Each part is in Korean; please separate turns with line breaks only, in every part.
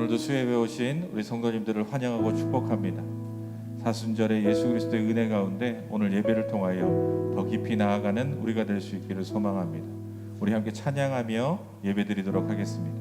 오늘도 수협에 오신 우리 성도님들을 환영하고 축복합니다. 사순절의 예수 그리스도의 은혜 가운데 오늘 예배를 통하여 더 깊이 나아가는 우리가 될 수 있기를 소망합니다. 우리 함께 찬양하며 예배드리도록 하겠습니다.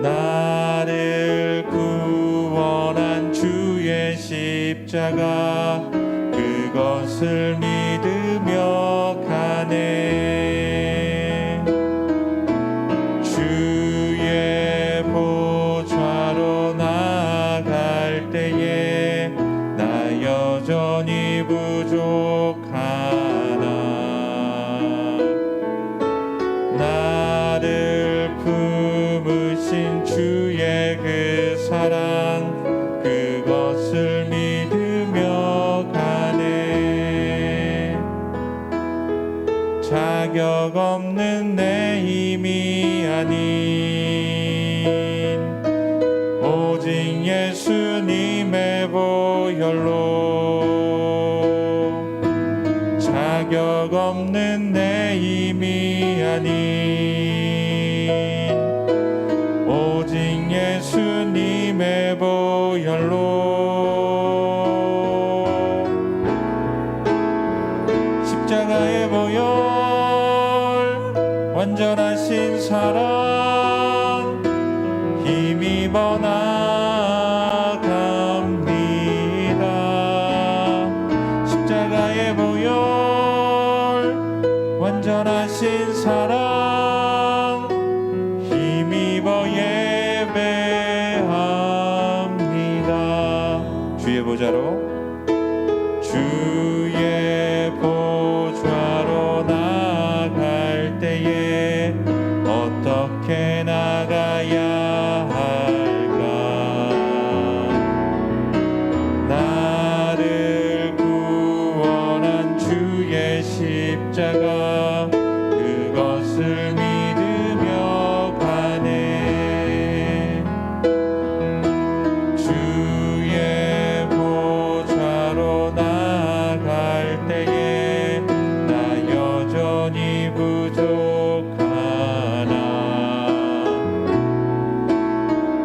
나를 구원한 주의 십자가 그것을 믿으며 가네. 주의 보좌로 나아갈 때에 나 여전히 부족하나. 나를 품으신 주의 그 사랑 그것을 믿으며 가네. 자격 없는 내 힘이 아닌 오직 예수님의 보혈로 자격 없는 내 힘이 아닌 오직 예수님의 보혈로 십자가의 보혈 완전하신 사랑 힘입어 나갑니다. 십자가의 보혈 완전하신 사랑 힘입어 예배합니다. 주의 보좌로 나아갈 때에 어떻게 나가야 할까. 나를 구원한 주의 십자가 그것을 믿으며 가네. 주의 보좌로 나아갈 때에 나 여전히 부족하나.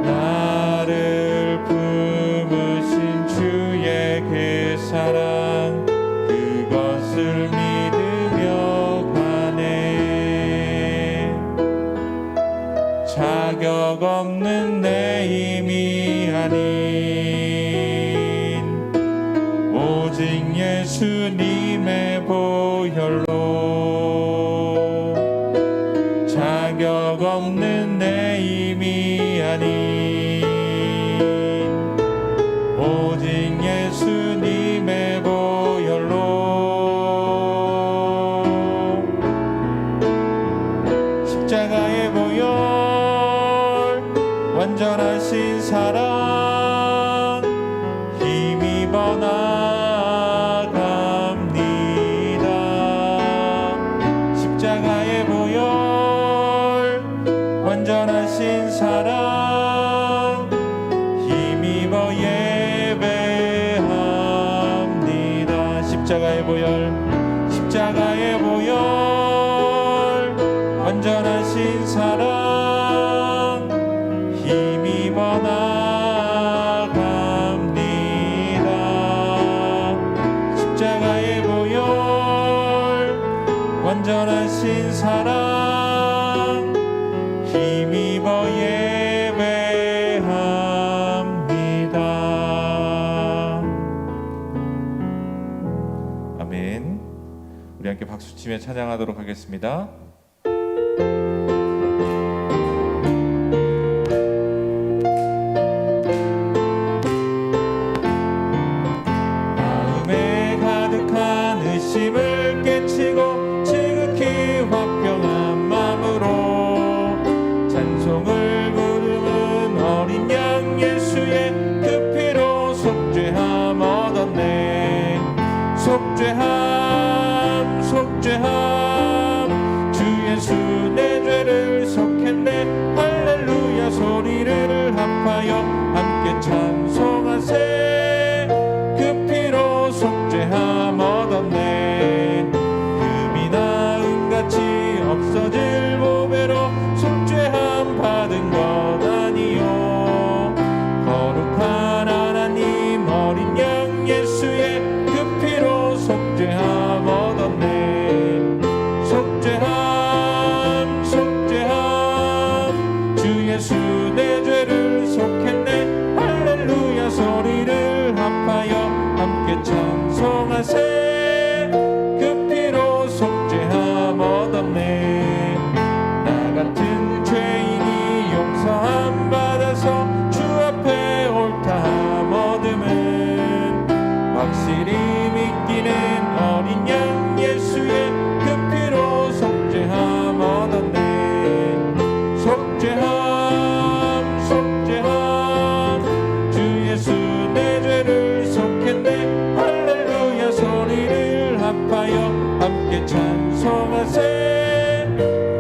나를 품으신 주의 그 사랑 그것을 믿으며 가네. 자격 없는 내 힘이 아닌 오직 예수님의 보혈로 자격 없는 내 힘이 아닌 오직 예수님의 보혈로 십자가의 보혈 완전하신 사랑 힘입어 나갑니다. 십자가의 보혈 완전하신 사랑 힘입어 예배합니다. 십자가의 보혈 완전하신 사랑 힘입어 나갑니다. 십자가의 보혈 완전하신 사랑 힘입어 예배합니다.
아멘. 우리 함께 박수치며 찬양하도록 하겠습니다.
마음에 가득한 의심을 깨치고 지극히 화평한 마음으로 찬송을 부르는 어린 양 예수의 그
함께 찬송하세. 그 피로 속죄함 얻었네. 금이 나은같이 없어질 보배로 속죄함 받은 것 아니요. 거룩한 하나님 어린 양 예수의 그 피로 속죄함 얻었네. 속죄함 속죄함 주 예수 내 죄를 속했네. 할렐루야 소리를 합하여 함께 찬송하세. 그 피로 속죄함 얻었네. 나 같은 죄인이 용서함 받아서 주 앞에 옳다함 얻음은 확실히 믿기는 어린 양 예수의 그 피로 속죄함 얻었네. 속죄함 속죄함 주 예수 내 죄를 속했네. 할렐루야 소리를 합하여 함께 찬송하세.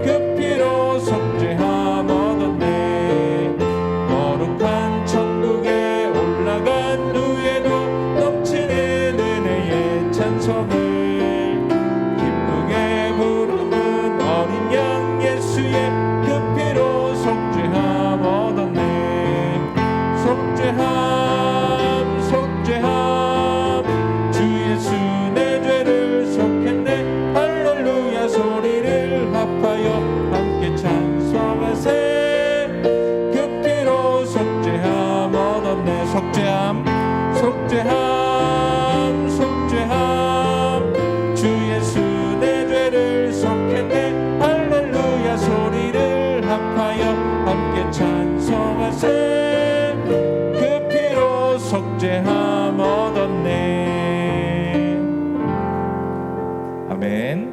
그 피로 속죄함 얻었네. 거룩한 천국에 올라간 후에도 넘치는 은혜의 찬송을 기쁘게 부르는 어린 양 예수의 그 피로 속죄함 얻었네. 속죄함 속죄함 주 예수 내 죄를 속했네. 할렐루야 소리를 합하여 함께 찬송하세. 그 피로 속죄함 얻었네. 속죄함 속죄함 속죄함 주 예수 내 죄를 속했네. 할렐루야 소리를 합하여 함께 찬송하세. 그 피로 속죄함 얻었네. 아멘.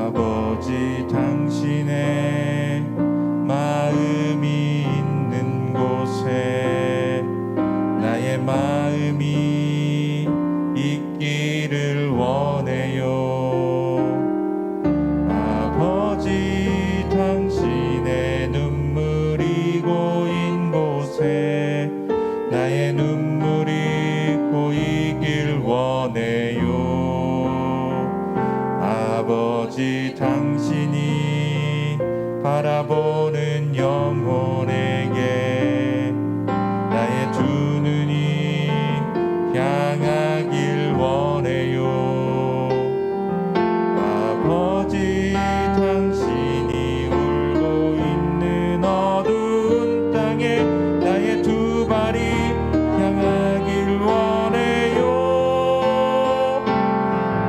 아버지 당신의 마음이 있는 곳에 나의 마음이 있기를 원해요. 아버지 당신의 눈물이 고인 곳에 나의 눈물이 고이길 원해요. 아버지 당신이 바라보는 영혼에게 나의 두 눈이 향하길 원해요. 아버지 당신이 울고 있는 어두운 땅에 나의 두 발이 향하길 원해요.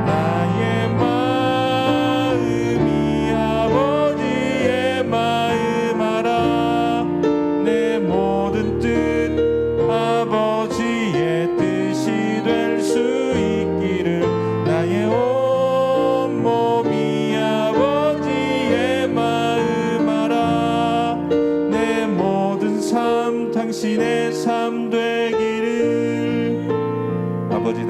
나의 마음이 아버지의 마음 알아. 내 모든 뜻 아버지의 뜻이 될 수 있기를. 나의 온 몸이 아버지의 마음 알아. 내 모든 삶 당신의 삶 되기를. 아버지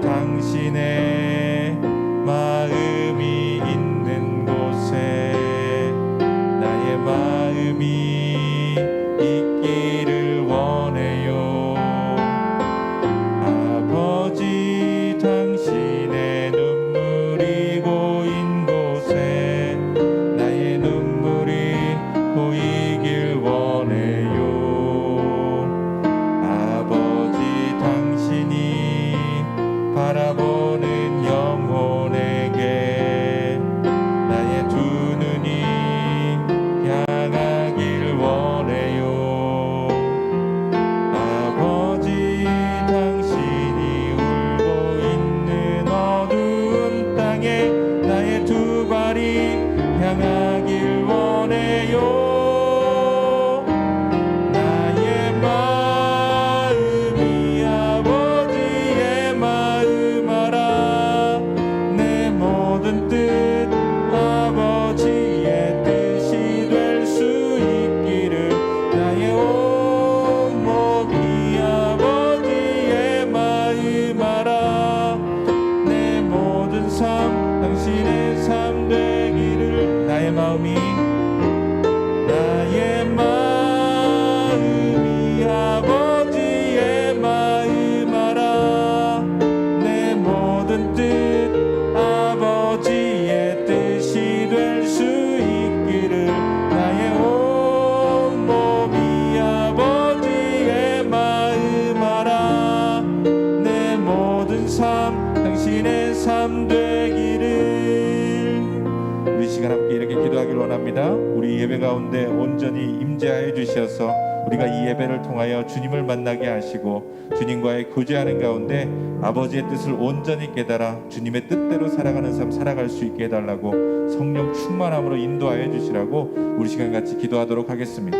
당신의 마음이 있는 곳에 나의 마음이 있기를 원해요. 아버지 당신의 눈물이 고인 곳에 나의 눈물이 고이길 원해요. 아버지 당신이 바라보는 영혼에게 나의 두 눈이 향하길 원합니다. 우리 예배 가운데 온전히 임재하여 주셔서 우리가 이 예배를 통하여 주님을 만나게 하시고 주님과의 교제하는 가운데 아버지의 뜻을 온전히 깨달아 주님의 뜻대로 살아가는 삶 살아갈 수 있게 해달라고 성령 충만함으로 인도하여 주시라고 우리 시간 같이 기도하도록 하겠습니다.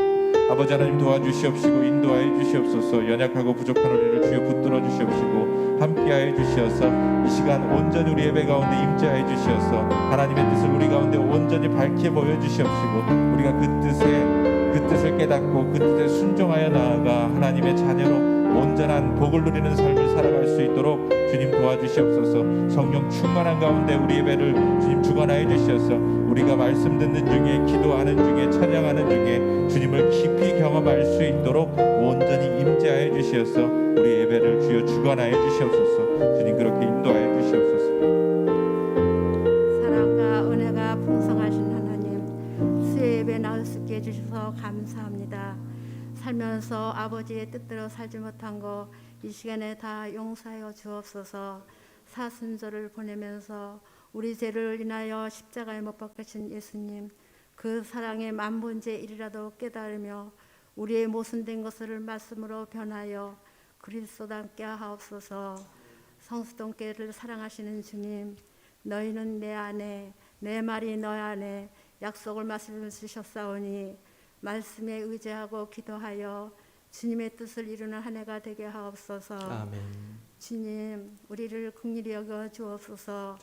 아버지 하나님 도와주시옵시고 인도하여 주시옵소서. 연약하고 부족한 우리를 주여 붙들어 주시옵시고 함께하여 주시어서 이 시간 온전히 우리 예배 가운데 임재하여 주시어서 하나님의 뜻을 우리 가운데 온전히 밝게 보여주시옵시고 우리가 그 뜻을 깨닫고 그 뜻에 순종하여 나아가 하나님의 자녀로 온전한 복을 누리는 삶을 살아갈 수 있도록 주님 도와주시옵소서. 성령 충만한 가운데 우리 예배를 주님 주관하여 주시어서 우리가 말씀 듣는 중에 기도하는 중에 찬양하는 중에 주님을 깊이 경험할 수 있도록 온전히 임재하여 주시어서 우리 예배를 주여 주관하여 주시옵소서. 주님 그렇게 인도하여 주시옵소서.
사랑과 은혜가 풍성하신 하나님, 수요 예배 나올 수 있게 해주셔서 감사합니다. 살면서 아버지의 뜻대로 살지 못한 거 이 시간에 다 용서하여 주옵소서. 사순절을 보내면서 우리 죄를 인하여 십자가에 못 박히신 예수님, 그 사랑의 만번째 일이라도 깨달으며 우리의 모순된 것을 말씀으로 변하여 그리스도와 함께 하옵소서. 성수동교회를 사랑하시는 주님, 너희는 내 안에 내 말이 너희 안에 약속을 말씀주셨사오니 말씀에 의지하고 기도하여 주님의 뜻을 이루는 한 해가 되게 하옵소서.
아멘.
주님, 우리를 긍휼히 여겨 주옵소서.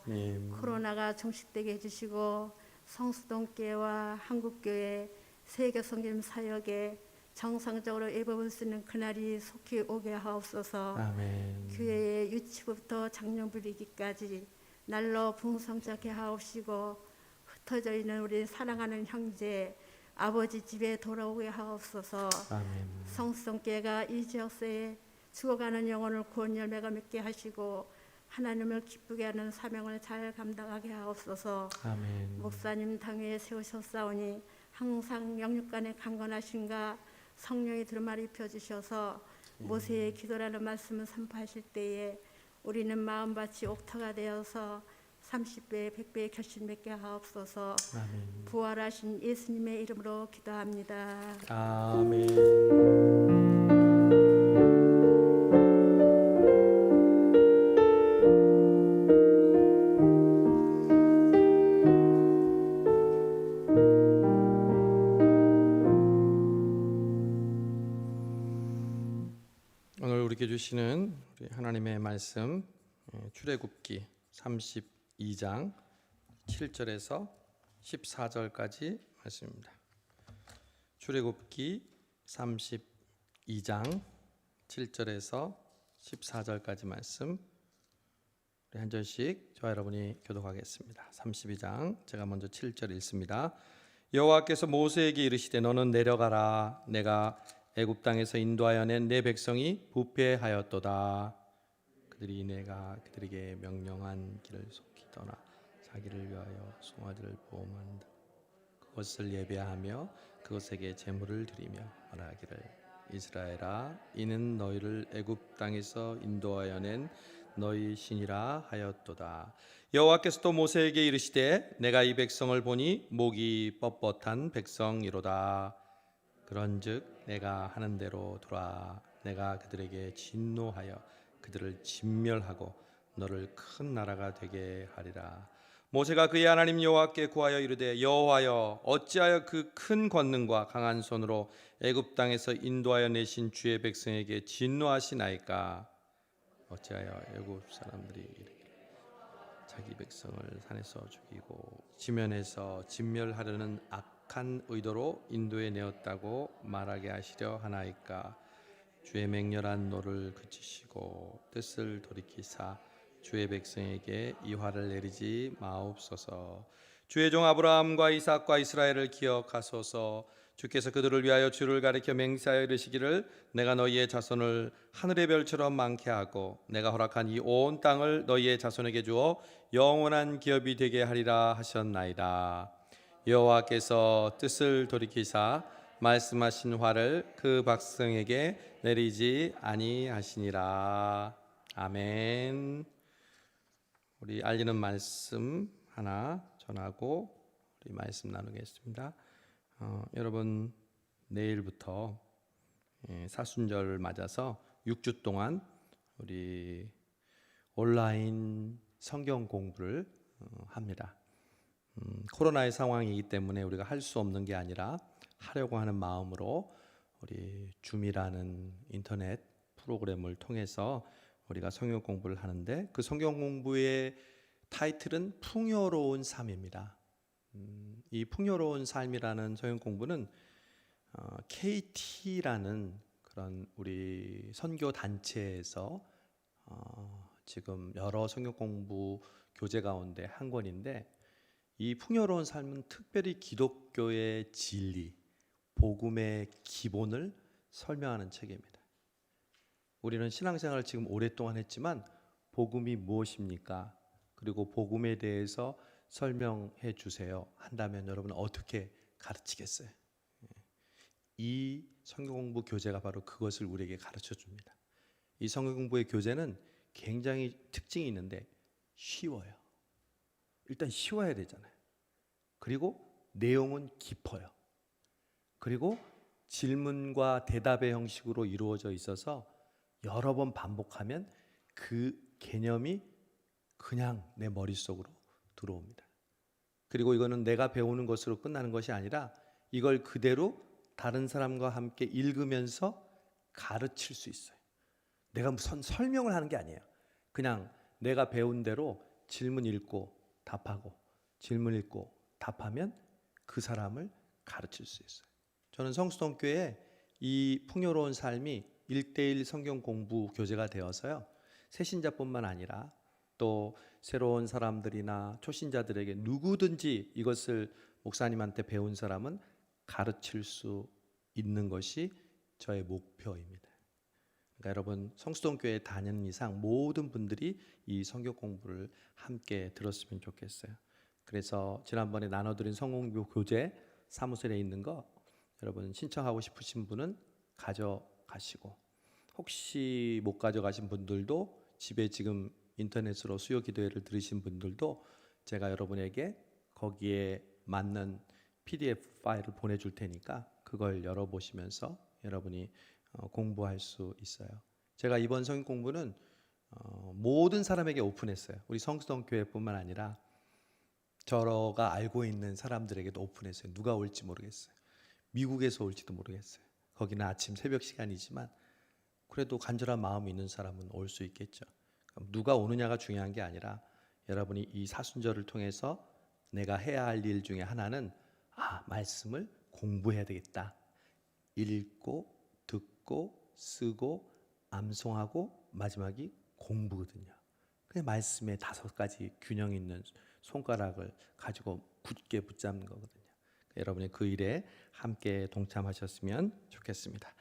코로나가 종식되게 해주시고 성수동교회와 한국교회 세계성김 사역에 정상적으로 예배볼 수 있는 그날이 속히 오게 하옵소서.
아멘.
교회의 유치부터 장령 부리기까지 날로 풍성케 하옵시고 흩어져 있는 우리 사랑하는 형제 아버지 집에 돌아오게 하옵소서.
아멘.
성수동교회가 이 지역사에 죽어가는 영혼을 구원 열매가 맺게 하시고 하나님을 기쁘게 하는 사명을 잘 감당하게 하옵소서.
아멘.
목사님 당회에 세우셨사오니 항상 영육간에 강건하신가 성령이 두루마리 입혀주셔서 모세의 기도라는 말씀을 선포하실 때에 우리는 마음밭이 옥토가 되어서 30배 100배의 결실 맺게 하옵소서.
아멘.
부활하신 예수님의 이름으로 기도합니다.
아멘. 오늘 우리에게 주시는 우리 하나님의 말씀 출애굽기 32장 7절에서 14절까지 말씀입니다. 출애굽기 32장 7절에서 14절까지 말씀 우리 한 절씩 저와 여러분이 교독하겠습니다. 32장 제가 먼저 7절 읽습니다. 여호와께서 모세에게 이르시되 너는 내려가라. 내가 애굽 땅에서 인도하여 낸 내 백성이 부패하였도다. 그들이 내가 그들에게 명령한 길을 속히 떠나 자기를 위하여 송아지를 보험한다. 그것을 예배하며 그것에게 제물을 드리며 말하기를 이스라엘아 이는 너희를 애굽 땅에서 인도하여 낸 너희 신이라 하였도다. 여호와께서 또 모세에게 이르시되 내가 이 백성을 보니 목이 뻣뻣한 백성이로다. 그런즉 내가 하는 대로 돌아 내가 그들에게 진노하여 그들을 진멸하고 너를 큰 나라가 되게 하리라. 모세가 그의 하나님 여호와께 구하여 이르되 여호와여 어찌하여 그 큰 권능과 강한 손으로 애굽 땅에서 인도하여 내신 주의 백성에게 진노하시나이까. 어찌하여 애굽 사람들이 이르기를 자기 백성을 산에서 죽이고 지면에서 진멸하려는 악한 의도로 인도해 내었다고 말하게 하시려 하나이까. 주의 맹렬한 노를 그치시고 뜻을 돌이키사 주의 백성에게 이 화를 내리지 마옵소서. 주의 종 아브라함과 이삭과 이스라엘을 기억하소서. 주께서 그들을 위하여 주를 가리켜 맹세하여 이르시기를 내가 너희의 자손을 하늘의 별처럼 많게 하고 내가 허락한 이 온 땅을 너희의 자손에게 주어 영원한 기업이 되게 하리라 하셨나이다. 여호와께서 뜻을 돌이키사 말씀하신 화를 그 백성에게 내리지 아니하시니라. 아멘. 우리 알리는 말씀 하나 전하고 우리 말씀 나누겠습니다. 여러분 내일부터 사순절을 맞아서 6주 동안 우리 온라인 성경 공부를 합니다. 코로나의 상황이기 때문에 우리가 할 수 없는 게 아니라 하려고 하는 마음으로 우리 줌이라는 인터넷 프로그램을 통해서 우리가 성경 공부를 하는데, 그 성경 공부의 타이틀은 풍요로운 삶입니다. 이 풍요로운 삶이라는 성경 공부는 KT라는 그런 우리 선교 단체에서 지금 여러 성경 공부 교재 가운데 한 권인데, 이 풍요로운 삶은 특별히 기독교의 진리, 복음의 기본을 설명하는 책입니다. 우리는 신앙생활을 지금 오랫동안 했지만 복음이 무엇입니까? 그리고 복음에 대해서 설명해 주세요 한다면 여러분은 어떻게 가르치겠어요? 이 성경 공부 교재가 바로 그것을 우리에게 가르쳐 줍니다. 이 성경 공부의 교재는 굉장히 특징이 있는데 쉬워요. 일단 쉬워야 되잖아요. 그리고 내용은 깊어요. 그리고 질문과 대답의 형식으로 이루어져 있어서 여러 번 반복하면 그 개념이 그냥 내 머릿속으로 들어옵니다. 그리고 이거는 내가 배우는 것으로 끝나는 것이 아니라 이걸 그대로 다른 사람과 함께 읽으면서 가르칠 수 있어요. 내가 무슨 설명을 하는 게 아니에요. 그냥 내가 배운 대로 질문 읽고 답하고 질문 읽고 답하면 그 사람을 가르칠 수 있어요. 저는 성수동교회에 이 풍요로운 삶이 1:1 성경 공부 교재가 되어서요, 새신자뿐만 아니라 또 새로운 사람들이나 초신자들에게 누구든지 이것을 목사님한테 배운 사람은 가르칠 수 있는 것이 저의 목표입니다. 그러니까 여러분 성수동교회에 다니는 이상 모든 분들이 이 성경 공부를 함께 들었으면 좋겠어요. 그래서 지난번에 나눠드린 성공부 교재 사무실에 있는 거 여러분 신청하고 싶으신 분은 가져가시고, 혹시 못 가져가신 분들도 집에 지금 인터넷으로 수요 기도회를 들으신 분들도 제가 여러분에게 거기에 맞는 PDF 파일을 보내줄 테니까 그걸 열어보시면서 여러분이 공부할 수 있어요. 제가 이번 성경 공부는 모든 사람에게 오픈했어요. 우리 성수동 교회뿐만 아니라 저가 알고 있는 사람들에게도 오픈했어요. 누가 올지 모르겠어요. 미국에서 올지도 모르겠어요. 거기는 아침 새벽 시간이지만 그래도 간절한 마음이 있는 사람은 올 수 있겠죠. 누가 오느냐가 중요한 게 아니라 여러분이 이 사순절을 통해서 내가 해야 할 일 중에 하나는 말씀을 공부해야 되겠다. 읽고 듣고 쓰고 암송하고 마지막이 공부거든요. 그 말씀의 5가지 균형 있는 손가락을 가지고 굳게 붙잡는 거거든요. 여러분이 그 일에 함께 동참하셨으면 좋겠습니다.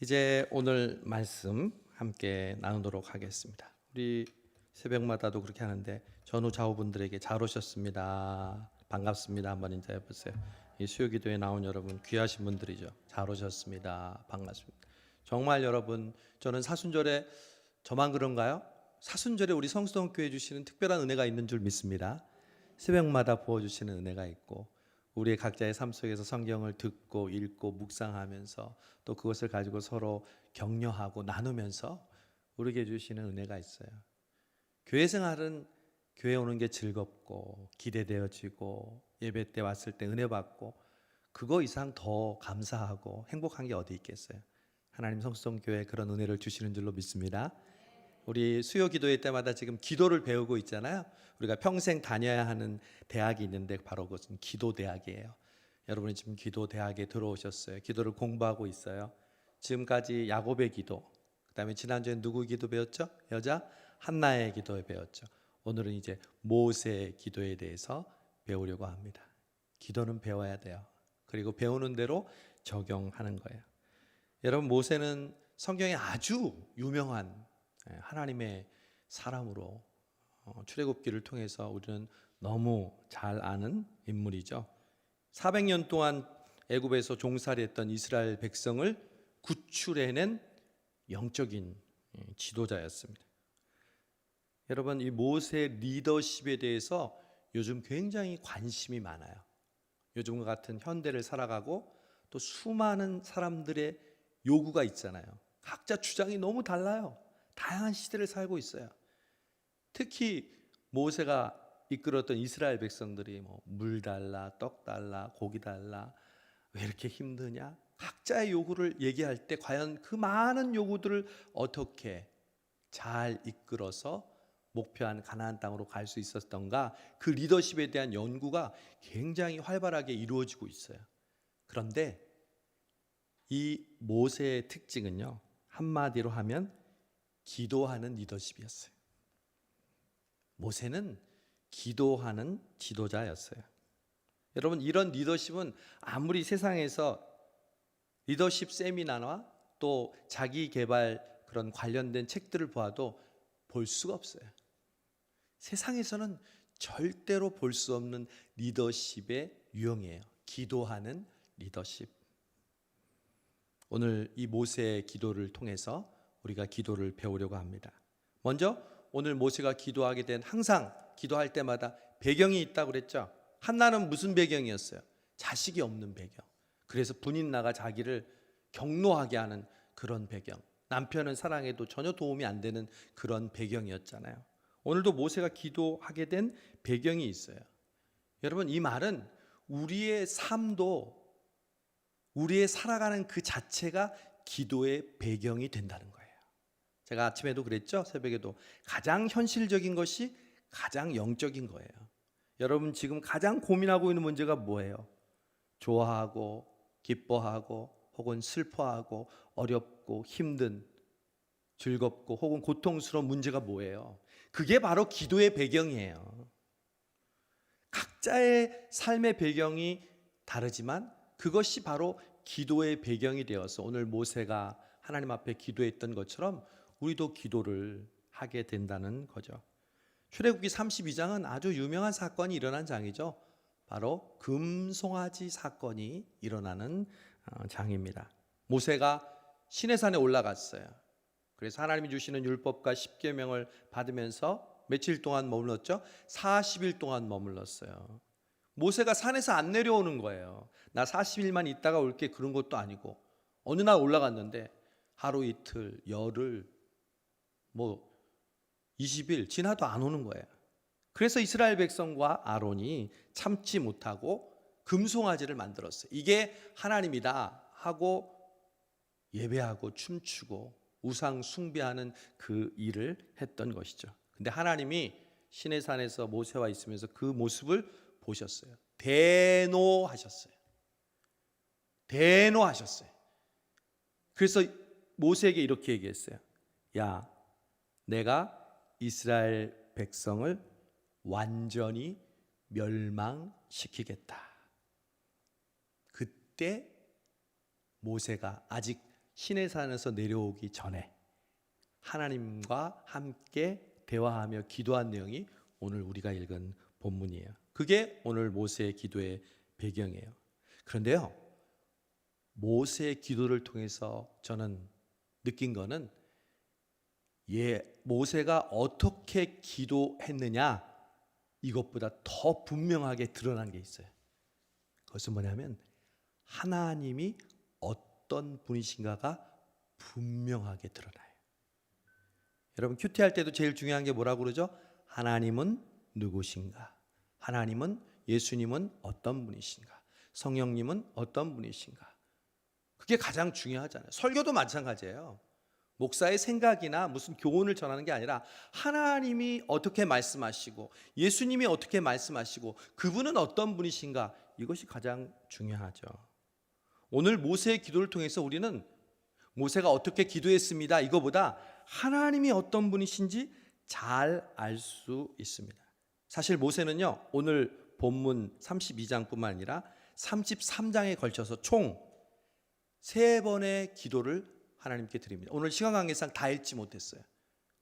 이제 오늘 말씀 함께 나누도록 하겠습니다. 우리 새벽마다도 그렇게 하는데 전후 좌우분들에게 잘 오셨습니다, 반갑습니다 한번 인사해 보세요. 이 수요기도에 나온 여러분 귀하신 분들이죠. 잘 오셨습니다, 반갑습니다. 정말 여러분, 저는 사순절에 저만 그런가요? 사순절에 우리 성수동교회 주시는 특별한 은혜가 있는 줄 믿습니다. 새벽마다 부어주시는 은혜가 있고 우리의 각자의 삶 속에서 성경을 듣고 읽고 묵상하면서 또 그것을 가지고 서로 격려하고 나누면서 우리에게 주시는 은혜가 있어요. 교회 생활은 교회 오는 게 즐겁고 기대되어지고 예배 때 왔을 때 은혜 받고 그거 이상 더 감사하고 행복한 게 어디 있겠어요. 하나님 성수동교회에 그런 은혜를 주시는 줄로 믿습니다. 우리 수요 기도회 때마다 지금 기도를 배우고 있잖아요. 우리가 평생 다녀야 하는 대학이 있는데 바로 그것은 기도대학이에요. 여러분이 지금 기도대학에 들어오셨어요. 기도를 공부하고 있어요. 지금까지 야곱의 기도, 그다음에 지난주에 누구 기도 배웠죠? 여자 한나의 기도에 배웠죠. 오늘은 이제 모세의 기도에 대해서 배우려고 합니다. 기도는 배워야 돼요. 그리고 배우는 대로 적용하는 거예요. 여러분 모세는 성경에 아주 유명한 하나님의 사람으로 출애굽기를 통해서 우리는 너무 잘 아는 인물이죠. 400년 동안 애굽에서 종살이했던 이스라엘 백성을 구출해낸 영적인 지도자였습니다. 여러분 이 모세 리더십에 대해서 요즘 굉장히 관심이 많아요. 요즘과 같은 현대를 살아가고 또 수많은 사람들의 요구가 있잖아요. 각자 주장이 너무 달라요. 다양한 시대를 살고 있어요. 특히 모세가 이끌었던 이스라엘 백성들이 뭐 물 달라, 떡 달라, 고기 달라, 왜 이렇게 힘드냐? 각자의 요구를 얘기할 때 과연 그 많은 요구들을 어떻게 잘 이끌어서 목표한 가나안 땅으로 갈 수 있었던가, 그 리더십에 대한 연구가 굉장히 활발하게 이루어지고 있어요. 그런데 이 모세의 특징은요, 한마디로 하면 기도하는 리더십이었어요. 모세는 기도하는 지도자였어요. 여러분, 이런 리더십은 아무리 세상에서 리더십 세미나나 또 자기 개발 그런 관련된 책들을 보아도 볼 수가 없어요. 세상에서는 절대로 볼 수 없는 리더십의 유형이에요. 기도하는 리더십. 오늘 이 모세의 기도를 통해서 우리가 기도를 배우려고 합니다. 먼저 오늘 모세가 기도하게 된, 항상 기도할 때마다 배경이 있다고 그랬죠. 한나는 무슨 배경이었어요? 자식이 없는 배경. 그래서 분인 나가 자기를 경노하게 하는 그런 배경. 남편은 사랑해도 전혀 도움이 안 되는 그런 배경이었잖아요. 오늘도 모세가 기도하게 된 배경이 있어요. 여러분, 이 말은 우리의 삶도, 우리의 살아가는 그 자체가 기도의 배경이 된다는 거예요. 제가 아침에도 그랬죠. 새벽에도. 가장 현실적인 것이 가장 영적인 거예요. 여러분, 지금 가장 고민하고 있는 문제가 뭐예요? 좋아하고 기뻐하고 혹은 슬퍼하고 어렵고 힘든, 즐겁고 혹은 고통스러운 문제가 뭐예요? 그게 바로 기도의 배경이에요. 각자의 삶의 배경이 다르지만 그것이 바로 기도의 배경이 되어서 오늘 모세가 하나님 앞에 기도했던 것처럼 우리도 기도를 하게 된다는 거죠. 출애굽기 32장은 아주 유명한 사건이 일어난 장이죠. 바로 금송아지 사건이 일어나는 장입니다. 모세가 시내산에 올라갔어요. 그래서 하나님이 주시는 율법과 십계명을 받으면서 며칠 동안 머물렀죠? 40일 동안 머물렀어요. 모세가 산에서 안 내려오는 거예요. 나 40일만 있다가 올게, 그런 것도 아니고 어느 날 올라갔는데 하루 이틀, 열흘, 20일 지나도 안 오는 거예요. 그래서 이스라엘 백성과 아론이 참지 못하고 금송아지를 만들었어요. 이게 하나님이다 하고 예배하고 춤추고 우상 숭배하는 그 일을 했던 것이죠. 근데 하나님이 시내산에서 모세와 있으면서 그 모습을 보셨어요. 대노하셨어요. 대노하셨어요. 그래서 모세에게 이렇게 얘기했어요. 야, 내가 이스라엘 백성을 완전히 멸망시키겠다. 그때 모세가 아직 시내산에서 내려오기 전에 하나님과 함께 대화하며 기도한 내용이 오늘 우리가 읽은 본문이에요. 그게 오늘 모세의 기도의 배경이에요. 그런데요, 모세의 기도를 통해서 저는 느낀 거는 모세가 어떻게 기도했느냐, 이것보다 더 분명하게 드러난 게 있어요. 그것은 뭐냐면 하나님이 어떤 분이신가가 분명하게 드러나요. 여러분, 큐티할 때도 제일 중요한 게 뭐라고 그러죠? 하나님은 누구신가? 하나님은, 예수님은 어떤 분이신가? 성령님은 어떤 분이신가? 그게 가장 중요하잖아요. 설교도 마찬가지예요. 목사의 생각이나 무슨 교훈을 전하는 게 아니라 하나님이 어떻게 말씀하시고 예수님이 어떻게 말씀하시고 그분은 어떤 분이신가, 이것이 가장 중요하죠. 오늘 모세의 기도를 통해서 우리는 모세가 어떻게 기도했습니다, 이거보다 하나님이 어떤 분이신지 잘 알 수 있습니다. 사실 모세는요, 오늘 본문 32장뿐만 아니라 33장에 걸쳐서 총 3번의 기도를 하나님께 드립니다. 오늘 시간 관계상 다 읽지 못했어요.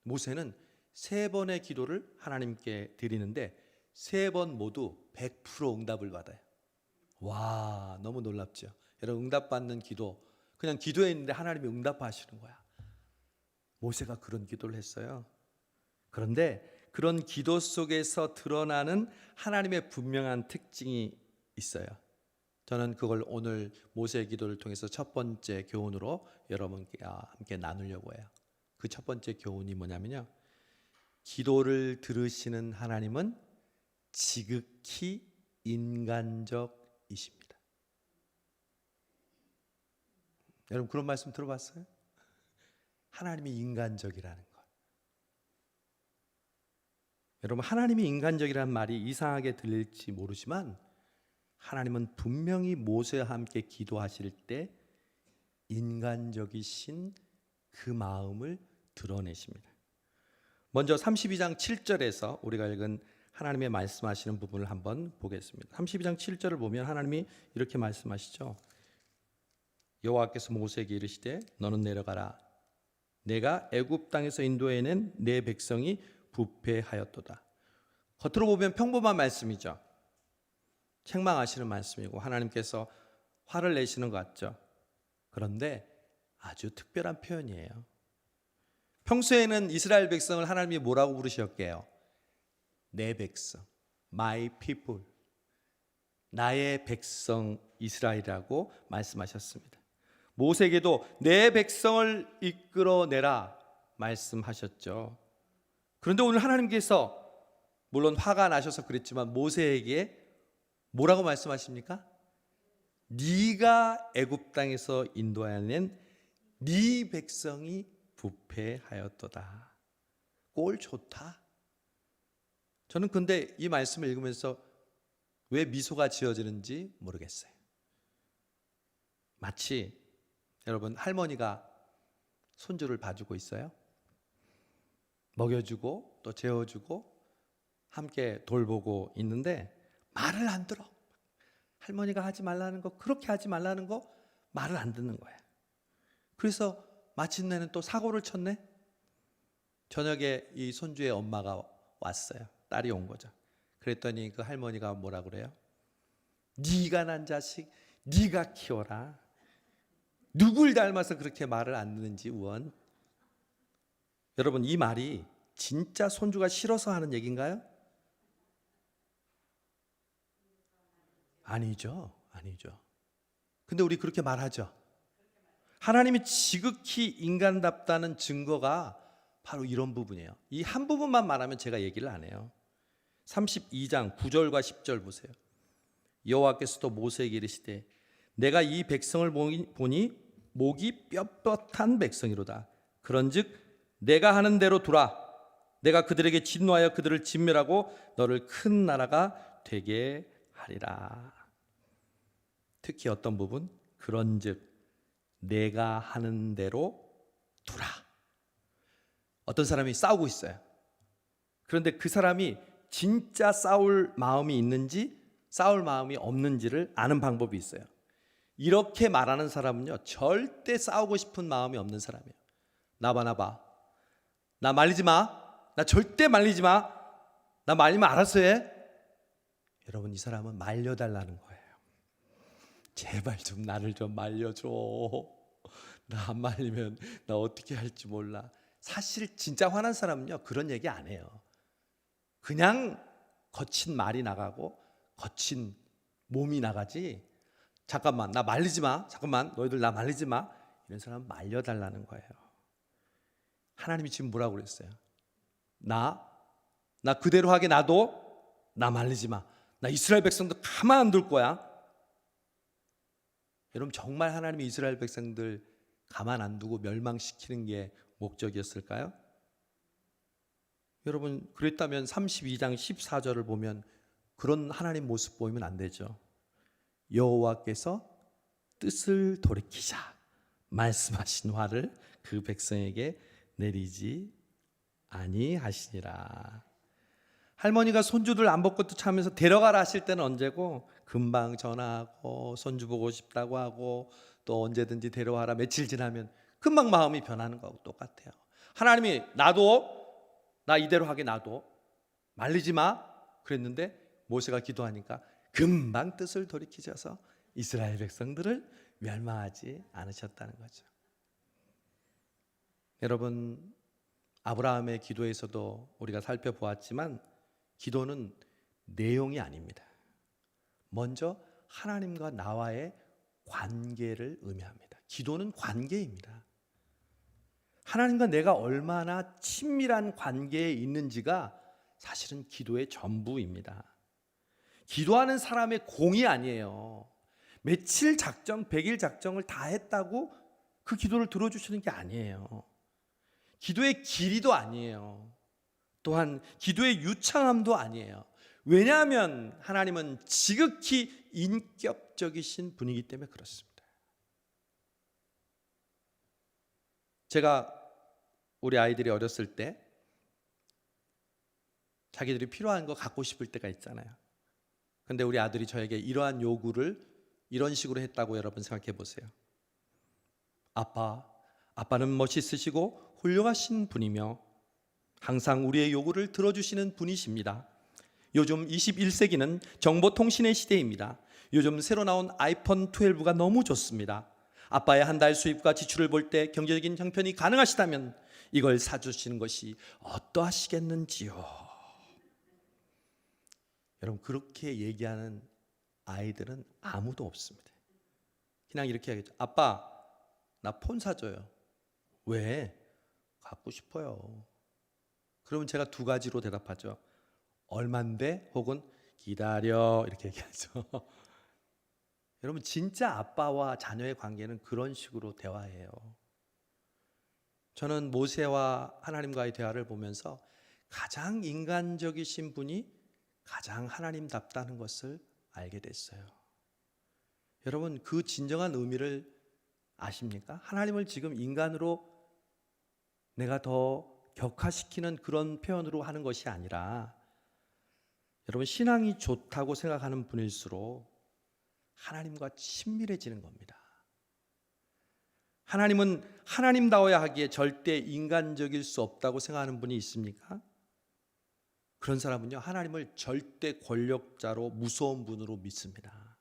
모세는 3번의 기도를 하나님께 드리는데 3번 모두 100% 응답을 받아요. 와, 너무 놀랍죠. 여러분, 응답받는 기도, 그냥 기도했는데 하나님이 응답하시는 거야. 모세가 그런 기도를 했어요. 그런데 그런 기도 속에서 드러나는 하나님의 분명한 특징이 있어요. 저는 그걸 오늘 모세의 기도를 통해서 첫 번째 교훈으로 여러분께 함께 나누려고 해요. 그 첫 번째 교훈이 뭐냐면요, 기도를 들으시는 하나님은 지극히 인간적이십니다. 여러분 그런 말씀 들어봤어요? 하나님이 인간적이라는 것. 여러분 하나님이 인간적이라는 말이 이상하게 들릴지 모르지만 하나님은 분명히 모세와 함께 기도하실 때 인간적이신 그 마음을 드러내십니다. 먼저 32장 7절에서 우리가 읽은 하나님의 말씀하시는 부분을 한번 보겠습니다. 32장 7절을 보면 하나님이 이렇게 말씀하시죠. 여호와께서 모세에게 이르시되 너는 내려가라. 내가 애굽 땅에서 인도해낸 내 백성이 부패하였도다. 겉으로 보면 평범한 말씀이죠. 책망하시는 말씀이고 하나님께서 화를 내시는 것 같죠. 그런데 아주 특별한 표현이에요. 평소에는 이스라엘 백성을 하나님이 뭐라고 부르셨게요? 내 백성, my people, 나의 백성 이스라엘이라고 말씀하셨습니다. 모세에게도 내 백성을 이끌어내라 말씀하셨죠. 그런데 오늘 하나님께서 물론 화가 나셔서 그랬지만 모세에게 뭐라고 말씀하십니까? 네가 애굽 땅에서 인도해낸 네 백성이 부패하였도다. 꼴 좋다. 저는 근데 이 말씀을 읽으면서 왜 미소가 지어지는지 모르겠어요. 마치 여러분 할머니가 손주를 봐주고 있어요. 먹여주고 또 재워주고 함께 돌보고 있는데 말을 안 들어. 할머니가 하지 말라는 거, 그렇게 하지 말라는 거 말을 안 듣는 거야. 그래서 마침내는 또 사고를 쳤네. 저녁에 이 손주의 엄마가 왔어요. 딸이 온 거죠. 그랬더니 그 할머니가 뭐라 그래요? 네가 난 자식 네가 키워라. 누굴 닮아서 그렇게 말을 안 듣는지 우원. 여러분 이 말이 진짜 손주가 싫어서 하는 얘기인가요? 아니죠. 아니죠. 근데 우리 그렇게 말하죠. 하나님이 지극히 인간답다는 증거가 바로 이런 부분이에요. 이 한 부분만 말하면 제가 얘기를 안 해요. 32장 9절과 10절 보세요. 여호와께서도 모세에게 이르시되 내가 이 백성을 보니 목이 뻣뻣한 백성이로다. 그런즉 내가 하는 대로 두라. 내가 그들에게 진노하여 그들을 진멸하고 너를 큰 나라가 되게 하리라. 특히 어떤 부분? 그런즉 내가 하는 대로 두라. 어떤 사람이 싸우고 있어요. 그런데 그 사람이 진짜 싸울 마음이 있는지 싸울 마음이 없는지를 아는 방법이 있어요. 이렇게 말하는 사람은요 절대 싸우고 싶은 마음이 없는 사람이에요. 나봐 나 말리지 마. 나 절대 말리지 마. 나 말리면 알아서 해. 여러분 이 사람은 말려달라는 거예요. 제발 좀 나를 좀 말려줘. 나 안 말리면 나 어떻게 할지 몰라. 사실 진짜 화난 사람은요 그런 얘기 안 해요. 그냥 거친 말이 나가고 거친 몸이 나가지. 잠깐만 나 말리지 마. 잠깐만 너희들 나 말리지 마. 이런 사람은 말려달라는 거예요. 하나님이 지금 뭐라고 그랬어요? 나 그대로 하게 놔둬. 나 말리지 마. 나 이스라엘 백성들 가만 안 둘 거야. 여러분 정말 하나님이 이스라엘 백성들 가만 안 두고 멸망시키는 게 목적이었을까요? 여러분 그랬다면 32장 14절을 보면 그런 하나님 모습 보이면 안 되죠. 여호와께서 뜻을 돌이키자 말씀하신 화를 그 백성에게 내리지 아니하시니라. 할머니가 손주들 안 볼 것도 참으면서 데려가라 하실 때는 언제고 금방 전화하고 손주 보고 싶다고 하고 또 언제든지 데려와라 며칠 지나면 금방 마음이 변하는 거하고 똑같아요. 하나님이 놔둬. 나 이대로 하게 놔둬. 말리지 마. 그랬는데 모세가 기도하니까 금방 뜻을 돌이키셔서 이스라엘 백성들을 멸망하지 않으셨다는 거죠. 여러분 아브라함의 기도에서도 우리가 살펴보았지만 기도는 내용이 아닙니다. 먼저 하나님과 나와의 관계를 의미합니다. 기도는 관계입니다. 하나님과 내가 얼마나 친밀한 관계에 있는지가 사실은 기도의 전부입니다. 기도하는 사람의 공이 아니에요. 며칠 작정, 100일 작정을 다 했다고 그 기도를 들어주시는 게 아니에요. 기도의 길이도 아니에요. 또한 기도의 유창함도 아니에요. 왜냐하면 하나님은 지극히 인격적이신 분이기 때문에 그렇습니다. 제가 우리 아이들이 어렸을 때 자기들이 필요한 거 갖고 싶을 때가 있잖아요. 근데 우리 아들이 저에게 이러한 요구를 이런 식으로 했다고 여러분 생각해 보세요. 아빠는 멋있으시고 훌륭하신 분이며 항상 우리의 요구를 들어주시는 분이십니다. 요즘 21세기는 정보통신의 시대입니다. 요즘 새로 나온 아이폰 12가 너무 좋습니다. 아빠의 한 달 수입과 지출을 볼 때 경제적인 형편이 가능하시다면 이걸 사주시는 것이 어떠하시겠는지요. 여러분, 그렇게 얘기하는 아이들은 아무도 없습니다. 그냥 이렇게 하겠죠. 아빠, 나 폰 사줘요. 왜? 갖고 싶어요. 그러면 제가 두 가지로 대답하죠. 얼만데? 혹은 기다려, 이렇게 얘기하죠. 여러분, 진짜 아빠와 자녀의 관계는 그런 식으로 대화해요. 저는 모세와 하나님과의 대화를 보면서 가장 인간적이신 분이 가장 하나님답다는 것을 알게 됐어요. 여러분, 그 진정한 의미를 아십니까? 하나님을 지금 인간으로 내가 더 격화시키는 그런 표현으로 하는 것이 아니라, 여러분, 신앙이 좋다고 생각하는 분일수록 하나님과 친밀해지는 겁니다. 하나님은 하나님다워야 하기에 절대 인간적일 수 없다고 생각하는 분이 있습니까? 그런 사람은요, 하나님을 절대 권력자로 무서운 분으로 믿습니다.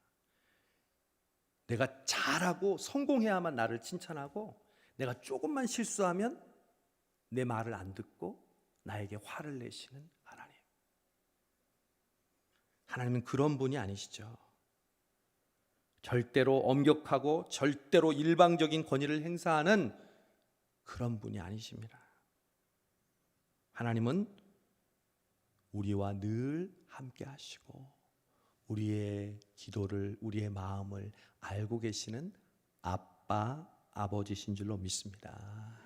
내가 잘하고 성공해야만 나를 칭찬하고, 내가 조금만 실수하면 내 말을 안 듣고 나에게 화를 내시는 하나님. 하나님은 그런 분이 아니시죠. 절대로 엄격하고 절대로 일방적인 권위를 행사하는 그런 분이 아니십니다. 하나님은 우리와 늘 함께 하시고 우리의 기도를, 우리의 마음을 알고 계시는 아빠, 아버지신 줄로 믿습니다.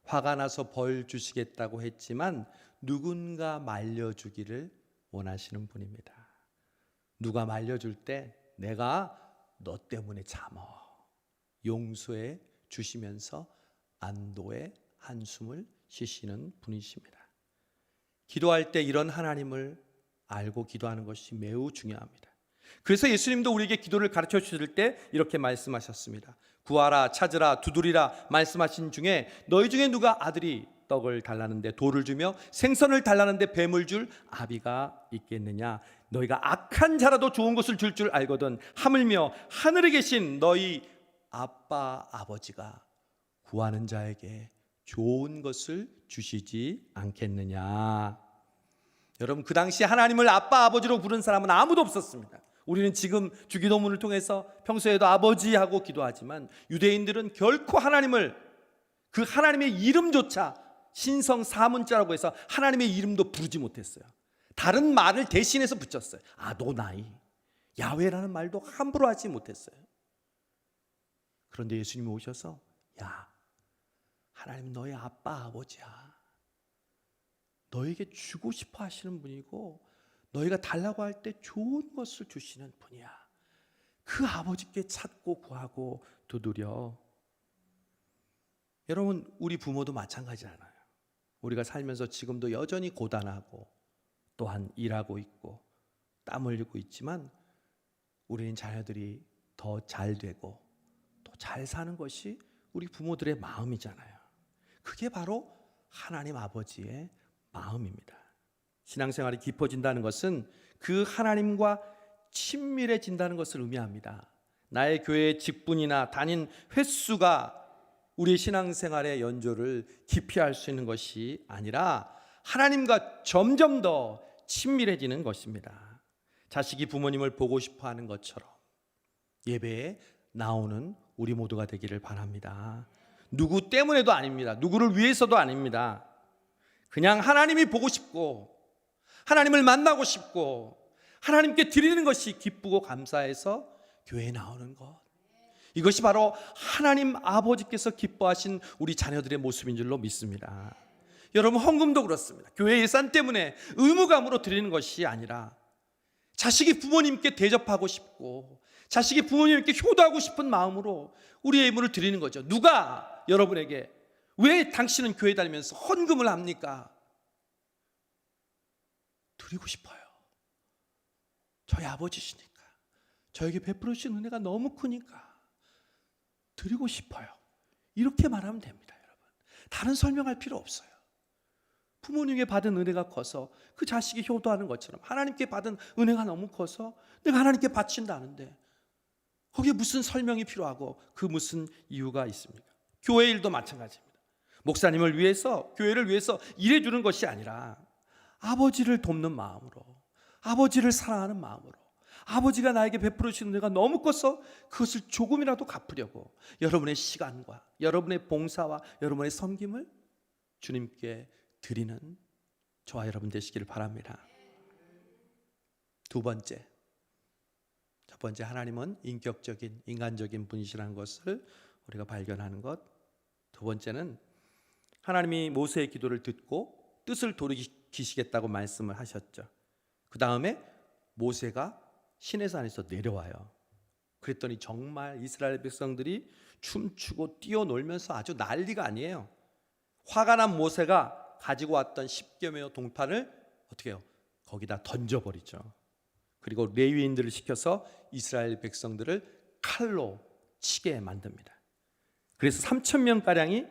화가 나서 벌 주시겠다고 했지만 누군가 말려주기를 원하시는 분입니다. 누가 말려줄 때 내가 너 때문에 참어, 용서해 주시면서 안도의 한숨을 쉬시는 분이십니다. 기도할 때 이런 하나님을 알고 기도하는 것이 매우 중요합니다. 그래서 예수님도 우리에게 기도를 가르쳐 주실 때 이렇게 말씀하셨습니다. 구하라, 찾으라, 두드리라 말씀하신 중에 너희 중에 누가 아들이 떡을 달라는데 돌을 주며 생선을 달라는데 뱀을 줄 아비가 있겠느냐? 너희가 악한 자라도 좋은 것을 줄 줄 알거든 하물며 하늘에 계신 너희 아빠 아버지가 구하는 자에게 좋은 것을 주시지 않겠느냐? 여러분, 그 당시 하나님을 아빠 아버지로 부른 사람은 아무도 없었습니다. 우리는 지금 주기도문을 통해서 평소에도 아버지하고 기도하지만 유대인들은 결코 하나님을, 그 하나님의 이름조차 신성 사문자라고 해서 하나님의 이름도 부르지 못했어요. 다른 말을 대신해서 붙였어요. 아도나이, 야훼라는 말도 함부로 하지 못했어요. 그런데 예수님이 오셔서 야, 하나님 너희 아빠 아버지야. 너에게 주고 싶어 하시는 분이고 너희가 달라고 할 때 좋은 것을 주시는 분이야. 그 아버지께 찾고 구하고 두드려. 여러분, 우리 부모도 마찬가지잖아요. 우리가 살면서 지금도 여전히 고단하고 또한 일하고 있고 땀 흘리고 있지만 우리는 자녀들이 더 잘 되고 또 잘 사는 것이 우리 부모들의 마음이잖아요. 그게 바로 하나님 아버지의 마음입니다. 신앙생활이 깊어진다는 것은 그 하나님과 친밀해진다는 것을 의미합니다. 나의 교회의 직분이나 다닌 횟수가 우리의 신앙생활의 연조를 깊이 할 수 있는 것이 아니라 하나님과 점점 더 친밀해지는 것입니다. 자식이 부모님을 보고 싶어 하는 것처럼 예배에 나오는 우리 모두가 되기를 바랍니다. 누구 때문에도 아닙니다. 누구를 위해서도 아닙니다. 그냥 하나님이 보고 싶고 하나님을 만나고 싶고 하나님께 드리는 것이 기쁘고 감사해서 교회에 나오는 것, 이것이 바로 하나님 아버지께서 기뻐하신 우리 자녀들의 모습인 줄로 믿습니다. 여러분, 헌금도 그렇습니다. 교회 예산 때문에 의무감으로 드리는 것이 아니라 자식이 부모님께 대접하고 싶고 자식이 부모님께 효도하고 싶은 마음으로 우리의 예물을 드리는 거죠. 누가 여러분에게 왜 당신은 교회 다니면서 헌금을 합니까? 드리고 싶어요. 저희 아버지시니까, 저에게 베풀어 주신 은혜가 너무 크니까 드리고 싶어요. 이렇게 말하면 됩니다, 여러분. 다른 설명할 필요 없어요. 부모님께 받은 은혜가 커서 그 자식이 효도하는 것처럼 하나님께 받은 은혜가 너무 커서 내가 하나님께 바친다는데 거기에 무슨 설명이 필요하고 그 무슨 이유가 있습니까? 교회 일도 마찬가지입니다. 목사님을 위해서, 교회를 위해서 일해주는 것이 아니라 아버지를 돕는 마음으로, 아버지를 사랑하는 마음으로, 아버지가 나에게 베풀어 주신 은혜가 너무 커서 그것을 조금이라도 갚으려고 여러분의 시간과 여러분의 봉사와 여러분의 섬김을 주님께 드리는 저와 여러분 되시기를 바랍니다. 두 번째, 첫 번째, 하나님은 인격적인 인간적인 분이시라는 것을 우리가 발견하는 것. 두 번째는 하나님이 모세의 기도를 듣고 뜻을 돌이키시겠다고 말씀을 하셨죠. 그 다음에 모세가 시내산에서 내려와요. 그랬더니 정말 이스라엘 백성들이 춤추고 뛰어놀면서 아주 난리가 아니에요. 화가 난 모세가 가지고 왔던 10개 명 동판을 어떻게 해요? 거기다 던져버리죠. 그리고 레위인들을 시켜서 이스라엘 백성들을 칼로 치게 만듭니다. 그래서 3,000명가량이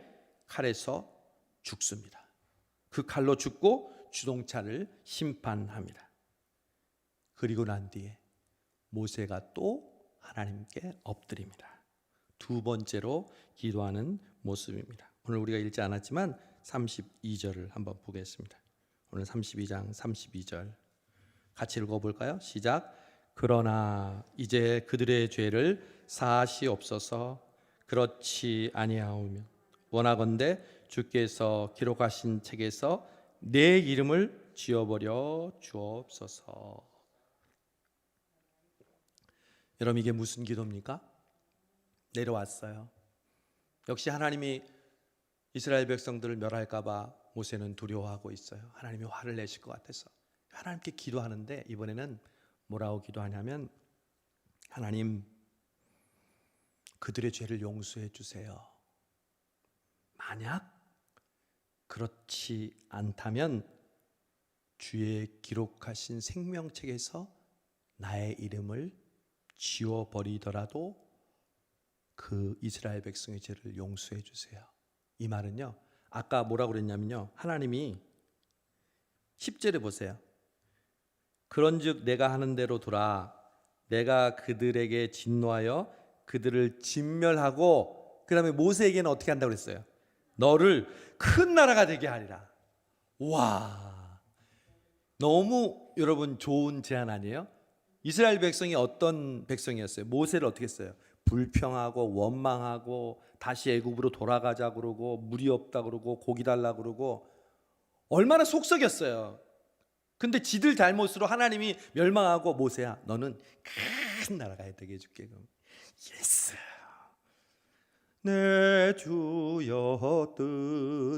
칼에서 죽습니다. 그 칼로 죽고 주동차를 심판합니다. 그리고 난 뒤에 모세가 또 하나님께 엎드립니다. 두 번째로 기도하는 모습입니다. 오늘 우리가 읽지 않았지만 32절을 한번 보겠습니다. 오늘 32장 32절 같이 읽어볼까요? 시작. 그러나 이제 그들의 죄를 사하시옵소서. 그렇지 아니하오면 원하건대 주께서 기록하신 책에서 내 이름을 지워버려 주옵소서. 여러분, 이게 무슨 기도입니까? 내려왔어요. 역시 하나님이 이스라엘 백성들을 멸할까 봐 모세는 두려워하고 있어요. 하나님이 화를 내실 것 같아서 하나님께 기도하는데 이번에는 뭐라고 기도하냐면, 하나님, 그들의 죄를 용서해 주세요. 만약 그렇지 않다면 주의 기록하신 생명책에서 나의 이름을 지워버리더라도 그 이스라엘 백성의 죄를 용서해 주세요. 이 말은요, 아까 뭐라고 그랬냐면요, 하나님이 10절에 보세요. 그런즉 내가 하는 대로 돌아 내가 그들에게 진노하여 그들을 진멸하고, 그 다음에 모세에게는 어떻게 한다고 그랬어요? 너를 큰 나라가 되게 하리라. 와, 너무 여러분 좋은 제안 아니에요? 이스라엘 백성이 어떤 백성이었어요? 모세를 어떻게 했어요? 불평하고 원망하고 다시 애굽으로 돌아가자 그러고 물이 없다 그러고 고기 달라 그러고 얼마나 속썩였어요. 근데 지들 잘못으로 하나님이 멸망하고, 모세야 너는 큰 나라가 되게 해줄게. 그럼 예스, 내 주여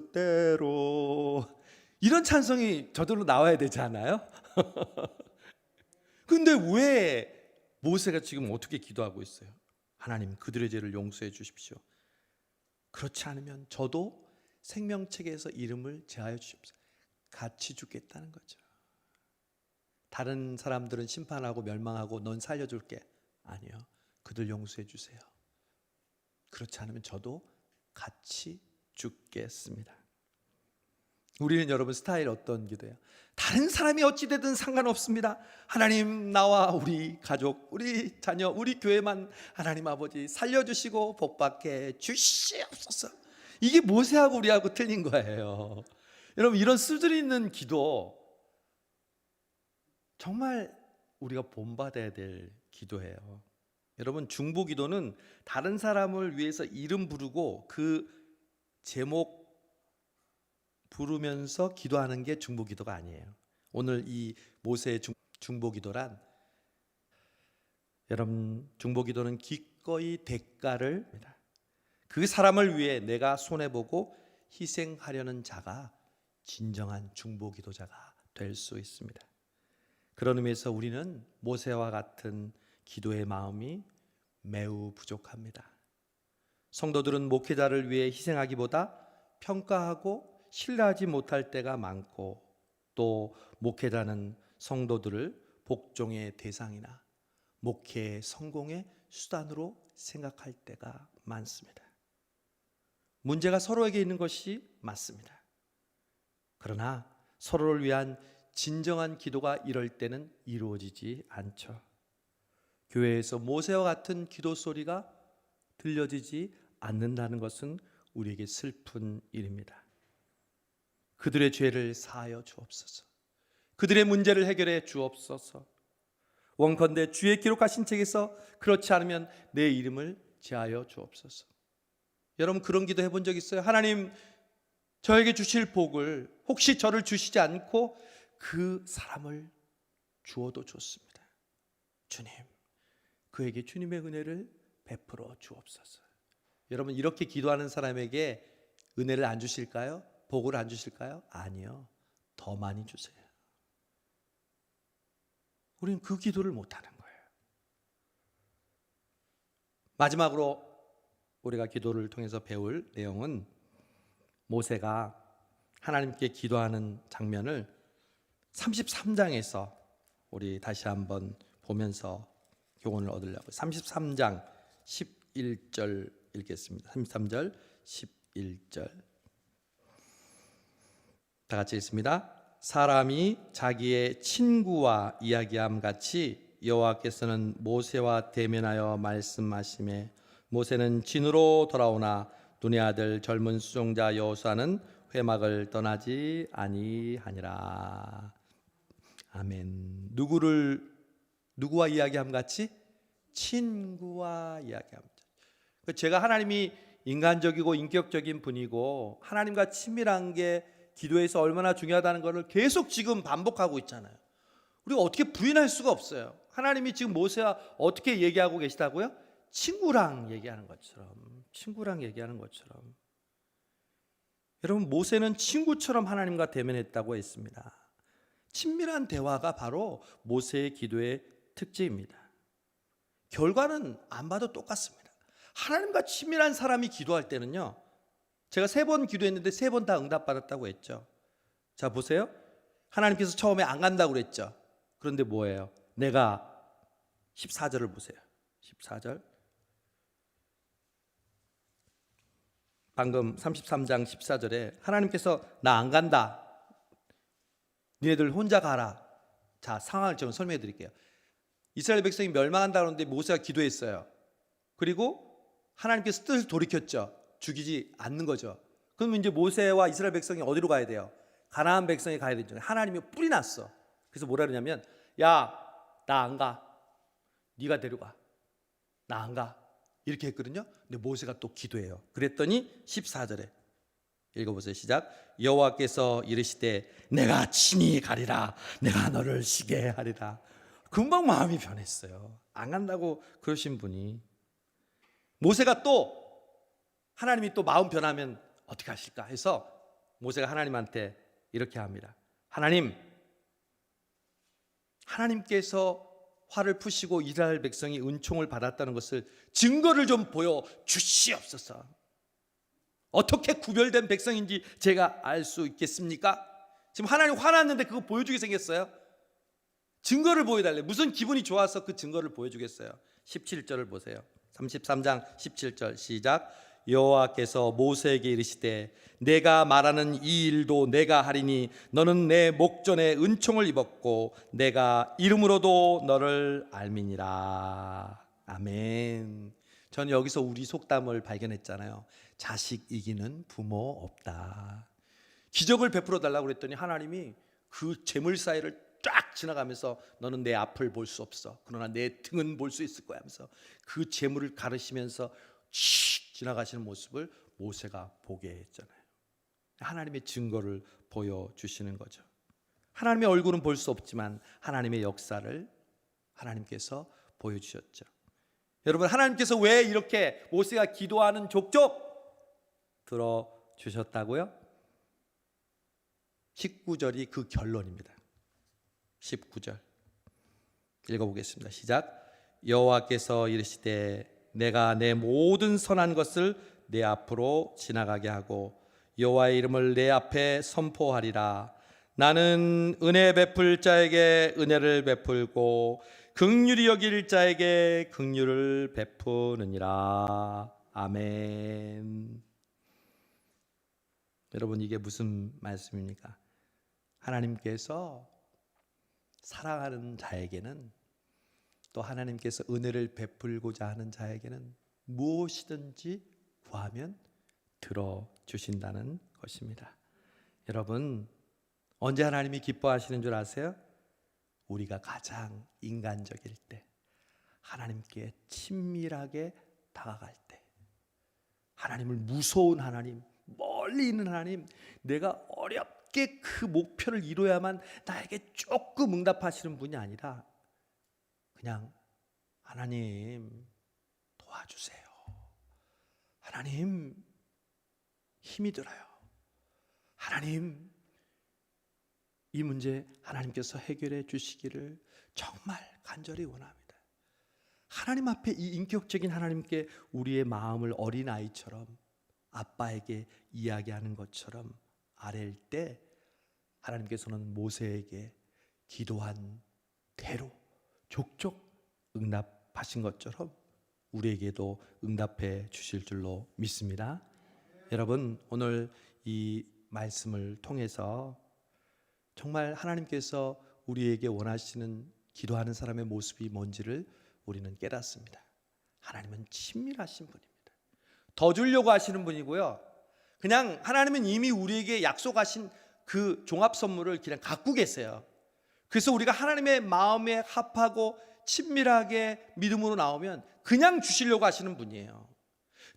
뜻대로, 이런 찬송이 저절로 나와야 되지 않아요? 근데 왜 모세가 지금 어떻게 기도하고 있어요? 하나님, 그들의 죄를 용서해 주십시오. 그렇지 않으면 저도 생명책에서 이름을 제하여 주십시오. 같이 죽겠다는 거죠. 다른 사람들은 심판하고 멸망하고 넌 살려줄게. 아니요, 그들 용서해 주세요. 그렇지 않으면 저도 같이 죽겠습니다. 우리는 여러분 스타일 어떤 기도예요? 다른 사람이 어찌 되든 상관없습니다. 하나님, 나와 우리 가족, 우리 자녀, 우리 교회만 하나님 아버지 살려주시고 복받게 주시옵소서. 이게 모세하고 우리하고 틀린 거예요. 여러분, 이런 수준 있는 기도 정말 우리가 본받아야 될 기도예요. 여러분, 중보기도는 다른 사람을 위해서 이름 부르고 그 제목 부르면서 기도하는 게 중보기도가 아니에요. 오늘 이 모세의 중보기도란, 여러분, 중보기도는 기꺼이 대가를, 그 사람을 위해 내가 손해보고 희생하려는 자가 진정한 중보기도자가 될 수 있습니다. 그런 의미에서 우리는 모세와 같은 기도의 마음이 매우 부족합니다. 성도들은 목회자를 위해 희생하기보다 평가하고 신뢰하지 못할 때가 많고, 또 목회자는 성도들을 복종의 대상이나 목회의 성공의 수단으로 생각할 때가 많습니다. 문제가 서로에게 있는 것이 맞습니다. 그러나 서로를 위한 진정한 기도가 이럴 때는 이루어지지 않죠. 교회에서 모세와 같은 기도 소리가 들려지지 않는다는 것은 우리에게 슬픈 일입니다. 그들의 죄를 사하여 주옵소서. 그들의 문제를 해결해 주옵소서. 원컨대 주의 기록하신 책에서 그렇지 않으면 내 이름을 제하여 주옵소서. 여러분, 그런 기도 해본 적 있어요? 하나님, 저에게 주실 복을 혹시 저를 주시지 않고 그 사람을 주어도 좋습니다. 주님, 그에게 주님의 은혜를 베풀어 주옵소서. 여러분, 이렇게 기도하는 사람에게 은혜를 안 주실까요? 복을 안 주실까요? 아니요, 더 많이 주세요. 우리는 그 기도를 못하는 거예요. 마지막으로 우리가 기도를 통해서 배울 내용은, 모세가 하나님께 기도하는 장면을 33장에서 우리 다시 한번 보면서 교훈을 얻으려고 33장 11절 읽겠습니다. 33절 11절 다 같이 읽습니다. 사람이 자기의 친구와 이야기함 같이 여호와께서는 모세와 대면하여 말씀하시매, 모세는 진으로 돌아오나 눈의 아들 젊은 수종자 여호수아는 회막을 떠나지 아니하니라. 아멘. 누구와 이야기함 같이? 친구와 이야기함. 제가 하나님이 인간적이고 인격적인 분이고 하나님과 친밀한 게 기도에서 얼마나 중요하다는 것을 계속 지금 반복하고 있잖아요. 우리가 어떻게 부인할 수가 없어요. 하나님이 지금 모세와 어떻게 얘기하고 계시다고요? 친구랑 얘기하는 것처럼, 친구랑 얘기하는 것처럼. 여러분, 모세는 친구처럼 하나님과 대면했다고 했습니다. 친밀한 대화가 바로 모세의 기도의 특징입니다. 결과는 안 봐도 똑같습니다. 하나님과 친밀한 사람이 기도할 때는요, 제가 3번 기도했는데 3번 다 응답받았다고 했죠. 자, 보세요. 하나님께서 처음에 안 간다고 그랬죠. 그런데 뭐예요? 내가 14절을 보세요. 14절. 방금 33장 14절에 하나님께서 나 안 간다, 니네들 혼자 가라. 자, 상황을 좀 설명해 드릴게요. 이스라엘 백성이 멸망한다 그러는데 모세가 기도했어요. 그리고 하나님께서 뜻을 돌이켰죠. 죽이지 않는 거죠. 그럼 이제 모세와 이스라엘 백성이 어디로 가야 돼요? 가나안 백성이 가야 되죠. 하나님이 뿔이 났어. 그래서 뭐라 그러냐면, 야, 나 안 가. 네가 데려가. 나 안 가. 이렇게 했거든요. 근데 모세가 또 기도해요. 그랬더니 14절에 읽어보세요. 시작. 여호와께서 이르시되 내가 친히 가리라. 내가 너를 쉬게 하리라. 금방 마음이 변했어요. 안 간다고 그러신 분이. 모세가 또 하나님이 또 마음 변하면 어떻게 하실까 해서 모세가 하나님한테 이렇게 합니다. 하나님께서 화를 푸시고 이스라엘 백성이 은총을 받았다는 것을 증거를 좀 보여 주시옵소서. 어떻게 구별된 백성인지 제가 알 수 있겠습니까? 지금 하나님 화났는데 그거 보여주게 생겼어요. 증거를 보여달래. 무슨 기분이 좋아서 그 증거를 보여주겠어요. 17절을 보세요. 33장 17절 시작. 여호와께서 모세에게 이르시되 내가 말하는 이 일도 내가 하리니 너는 내 목전에 은총을 입었고 내가 이름으로도 너를 알미니라. 아멘. 저는 여기서 우리 속담을 발견했잖아요. 자식 이기는 부모 없다. 기적을 베풀어 달라고 그랬더니 하나님이 그 재물 사이를 쫙 지나가면서 너는 내 앞을 볼 수 없어. 그러나 내 등은 볼 수 있을 거야 하면서 그 재물을 가르시면서 씩 지나가시는 모습을 모세가 보게 했잖아요. 하나님의 증거를 보여주시는 거죠. 하나님의 얼굴은 볼 수 없지만 하나님의 역사를 하나님께서 보여주셨죠. 여러분, 하나님께서 왜 이렇게 모세가 기도하는 족족 들어주셨다고요? 19절이 그 결론입니다. 19절 읽어보겠습니다. 시작. 여호와께서 이르시되 내가 내 모든 선한 것을 내 앞으로 지나가게 하고 여호와의 이름을 내 앞에 선포하리라. 나는 은혜 베풀 자에게 은혜를 베풀고 긍휼히 여길 자에게 긍휼을 베푸느니라. 아멘. 여러분, 이게 무슨 말씀입니까? 하나님께서 사랑하는 자에게는, 또 하나님께서 은혜를 베풀고자 하는 자에게는 무엇이든지 구하면 들어주신다는 것입니다. 여러분, 언제 하나님이 기뻐하시는 줄 아세요? 우리가 가장 인간적일 때, 하나님께 친밀하게 다가갈 때, 하나님을 무서운 하나님, 멀리 있는 하나님, 내가 어렵게 그 목표를 이루어야만 나에게 조금 응답하시는 분이 아니라 그냥 하나님 도와주세요. 하나님 힘이 들어요. 하나님 이 문제 하나님께서 해결해 주시기를 정말 간절히 원합니다. 하나님 앞에 이 인격적인 하나님께 우리의 마음을 어린아이처럼 아빠에게 이야기하는 것처럼 아랠 때 하나님께서는 모세에게 기도한 대로 족족 응답하신 것처럼 우리에게도 응답해 주실 줄로 믿습니다. 여러분, 오늘 이 말씀을 통해서 정말 하나님께서 우리에게 원하시는 기도하는 사람의 모습이 뭔지를 우리는 깨닫습니다. 하나님은 친밀하신 분입니다. 더 주려고 하시는 분이고요. 그냥 하나님은 이미 우리에게 약속하신 그 종합 선물을 그냥 갖고 계세요. 그래서 우리가 하나님의 마음에 합하고 친밀하게 믿음으로 나오면 그냥 주시려고 하시는 분이에요.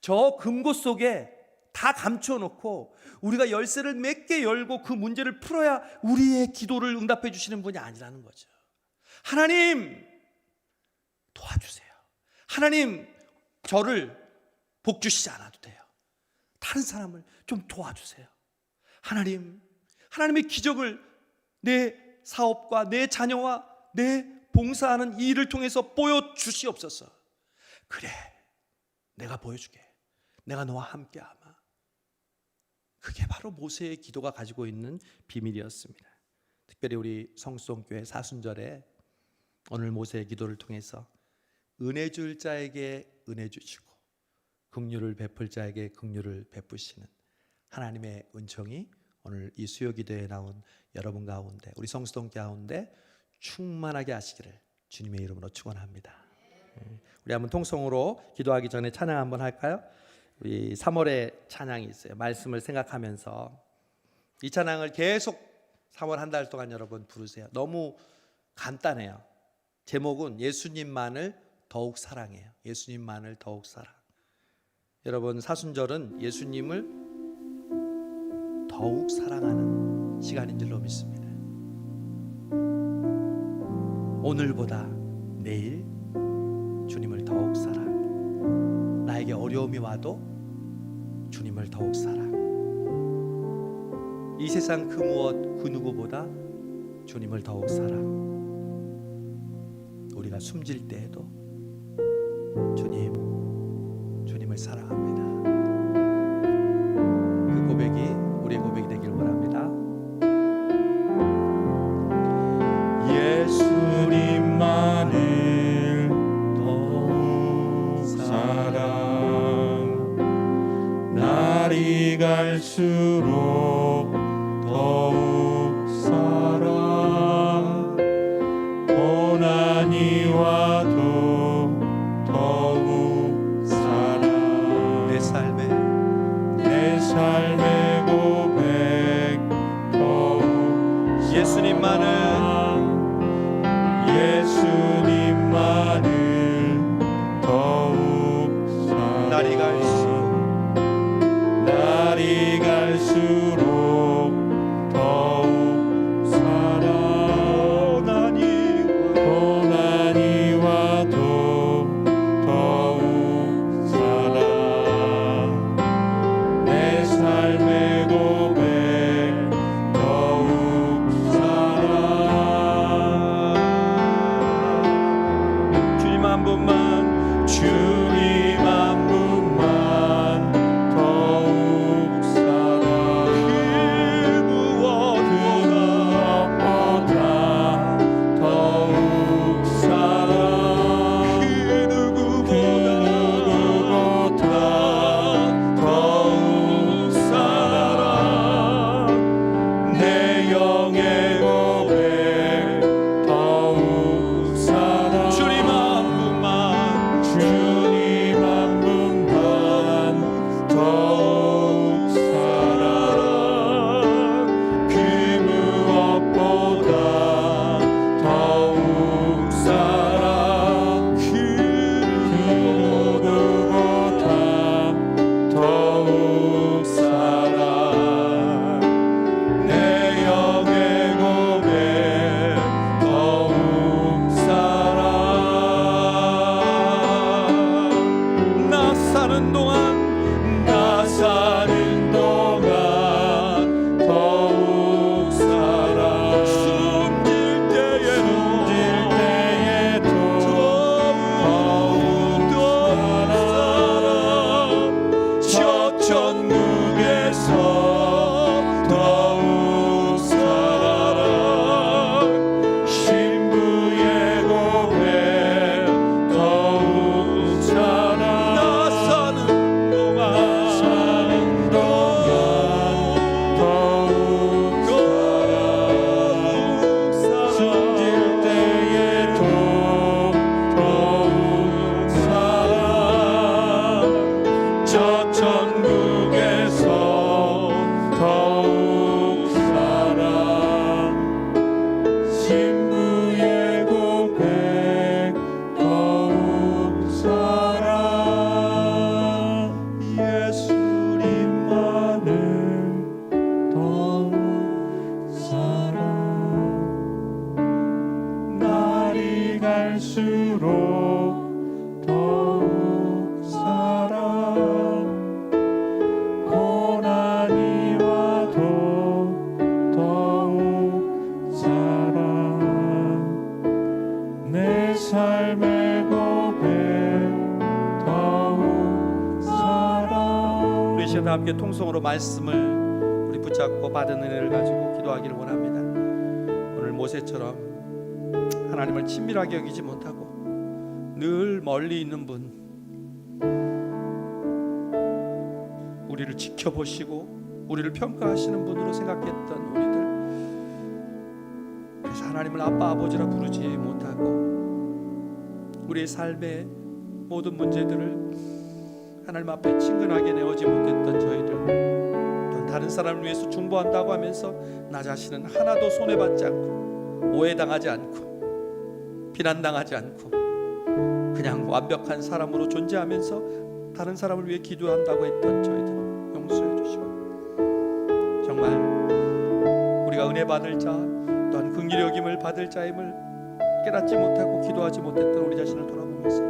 저 금고 속에 다 감춰놓고 우리가 열쇠를 몇 개 열고 그 문제를 풀어야 우리의 기도를 응답해 주시는 분이 아니라는 거죠. 하나님 도와주세요. 하나님 저를 복 주시지 않아도 돼요. 다른 사람을 좀 도와주세요. 하나님, 하나님의 기적을 내 사업과 내 자녀와 내 봉사하는 이 일을 통해서 보여주시옵소서. 그래, 내가 보여주게. 내가 너와 함께하마. 그게 바로 모세의 기도가 가지고 있는 비밀이었습니다. 특별히 우리 성수동교회 사순절에 오늘 모세의 기도를 통해서 은혜 줄 자에게 은혜 주시고 긍휼을 베풀 자에게 긍휼을 베푸시는 하나님의 은총이 오늘 이 수요 기도에 나온 여러분 가운데, 우리 성수동 가운데 충만하게 하시기를 주님의 이름으로 축원합니다. 우리 한번 통성으로 기도하기 전에 찬양 한번 할까요? 우리 3월에 찬양이 있어요. 말씀을 생각하면서 이 찬양을 계속 3월 한 달 동안 여러분 부르세요. 너무 간단해요. 제목은 예수님만을 더욱 사랑해요. 예수님만을 더욱 사랑. 여러분, 사순절은 예수님을 더욱 사랑하는 시간인 줄로 믿습니다. 오늘보다 내일 주님을 더욱 사랑. 나에게 어려움이 와도 주님을 더욱 사랑. 이 세상 그 무엇 그 누구보다 주님을 더욱 사랑. 우리가 숨질 때에도 주님을 사랑합니다. 그 고백이 우리의 고백이 되길 원합니다.
예수님만을 더욱 사랑. 날이 갈수록 더욱 사랑. 고난이 와도 더욱 사랑.
내 삶의
고백 더욱
예수님만을
천국에서 더욱 살아라. 신부의 고백 더욱 살아. 나 사는 동안 더욱 살아. 숨길 때에 더욱 살아. 저 천국에서 더욱 살아. 신부의 고백 더욱 살아. 예수님만을 더욱 살아. 날이 갈수록 더욱 살아. 고난이 와도 더욱 살아. 내 삶의 고백 더욱 살아.
우리 시간 함께 통성으로 말씀을 우리 붙잡고 받은 은혜를 가지고 기도하기를 원합니다. 오늘 모세처럼 하나님을 친밀하게 여기지 못하고 늘 멀리 있는 분, 우리를 지켜보시고 우리를 평가하시는 분으로 생각했던 우리들, 그래서 하나님을 아빠 아버지라 부르지 못하고 우리의 삶의 모든 문제들을 하나님 앞에 친근하게 내어지 못했던 저희들, 또한 다른 사람을 위해서 중보한다고 하면서 나 자신은 하나도 손해받지 않고 오해당하지 않고 비난당하지 않고 그냥 완벽한 사람으로 존재하면서 다른 사람을 위해 기도한다고 했던 저희들 용서해 주시고, 정말 우리가 은혜 받을 자 또한 긍휼히 여김을 받을 자임을 깨닫지 못하고 기도하지 못했던 우리 자신을 돌아보면서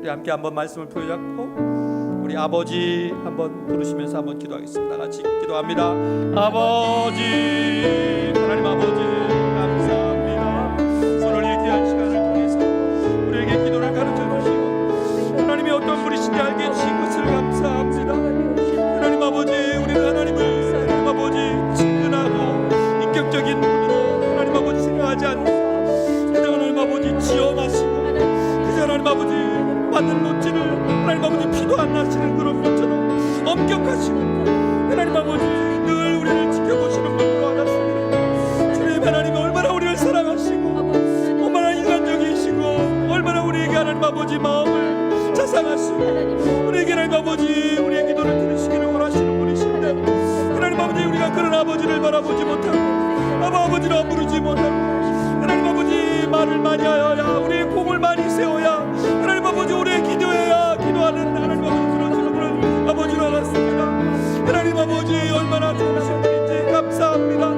우리 함께 한번 말씀을 부여잡고 우리 아버지 한번 부르시면서 한번 기도하겠습니다. 같이 기도합니다. 아버지, 하나님 아버지 감사합니다. 오늘 이 귀한 시간을 통해서 우리에게 기도를 가르쳐 주시고 하나님이 어떤 분이신지 알게 해주신 것을 감사합니다. 하나님 아버지, 우리는 하나님을 하나님 아버지 친근하고 인격적인 분으로 하나님 아버지 생각하지 않고 그저 하나님 아버지 지엄하시고 그저 하나님 아버지 받는 못지를 하나님 아버지 피도 안 나시는 그런 것처럼 엄격하시고 하나님 아버지 늘 우리를 지켜보시는 분으로 알았습니다. 주님, 하나님이 얼마나 우리를 사랑하시고 얼마나 인간적이시고 얼마나 우리에게 하나님 아버지 마음을 자상하시고 우리에게 하나님 아버지 우리의 기도를 들으시기를 원하시는 분이신데, 하나님 아버지 우리가 그런 아버지를 바라보지 못하고 아버지로 부르지 못하고 하나님 아버지 말을 많이 하여야 우리의 공을 많이 세워야 하나님 아버지 우리의 기도해야 기도하는 하나님 아버지 들어주는 그런 아버지로 알았습니다. 하나님 아버지 얼마나 좋으신 분인지 감사합니다.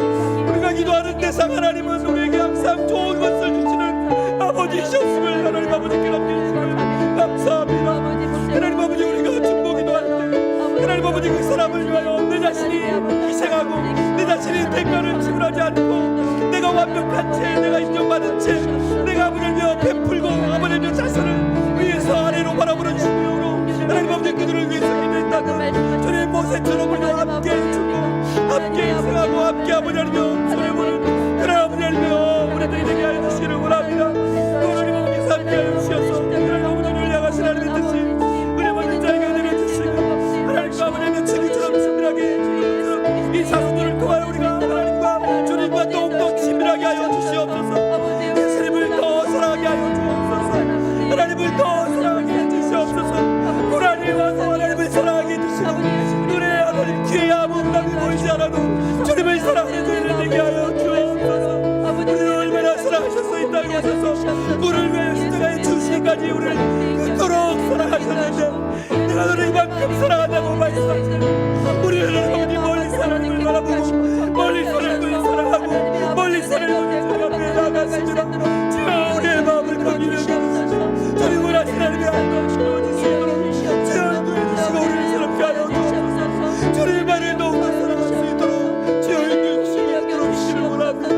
우리가 기도하는 대상 하나님은 우리에게 항상 좋은 것을 주시는 아버지이셨음을 하나님 아버지 깨닫게 해주시면 감사합니다. 하나님 아버지 우리가 중보 기도할 때 하나님 아버지 그 사람을 위하여 내 자신이 희생하고 내 자신이 대가를 지불하지 않고 내가 완벽한 채 내가 인정받은 채 내가 아버지를 위하여 베풀고 아버지를 위하여 자신을 위해서 아래로 바라보는 심령으로 하나님 아버지 그들을 위해서 기도했다는 주님 모세처럼 우리와 함께 해주고 함께 희생하고 함께 아버지 하나님 손해보는 그런 아버지 하나님 우리들이 되게 하여 주시기를 원합니다. 또 하나님 아버지 함께 하여 주셔서 하나님 아버지를 향하신 하나님의 뜻이 은혜 받는 자에게 은혜를 주시고 하나님과 아버지의 친구처럼 친밀하게 이 사수들을 통하여 우리가 하나님과 주님과 더욱더 친밀하게 하여 주시옵소서. 예수님을 더 사랑하게 하여 주옵소서. 하나님을 더 사랑하게 해 주시옵소서. 하나님 와서 하나님을 사랑하게 해주시고 눈에 하나님 귀에 아무 응답이 보이지 않아도 주님을 사랑하는 저희를 되게 하여 주옵소서. 우리를 얼마나 사랑하셔서 이 땅에 오셔서 우리를 위해 십자가에 죽으시기까지 우리를 그토록 사랑하셨는데 내가 너를 이만큼 사랑한다고 말씀하시고 우리는 아버지 멀리서 하나님을 바라보고 멀리서 하나님을 사랑하고 멀리서 하나님을 주님 앞에 나아갔습니다. 주여 우리의 마음을 거기를 여겨주시고 주님 원하신 하나님의 하나님을 주시도록 주여 인도해주시고 우리를 새롭게 하여 주옵소서. 주님만을 더욱더 사랑할 수 있도록 주여 인도해주시고 들어주시기를 원합니다.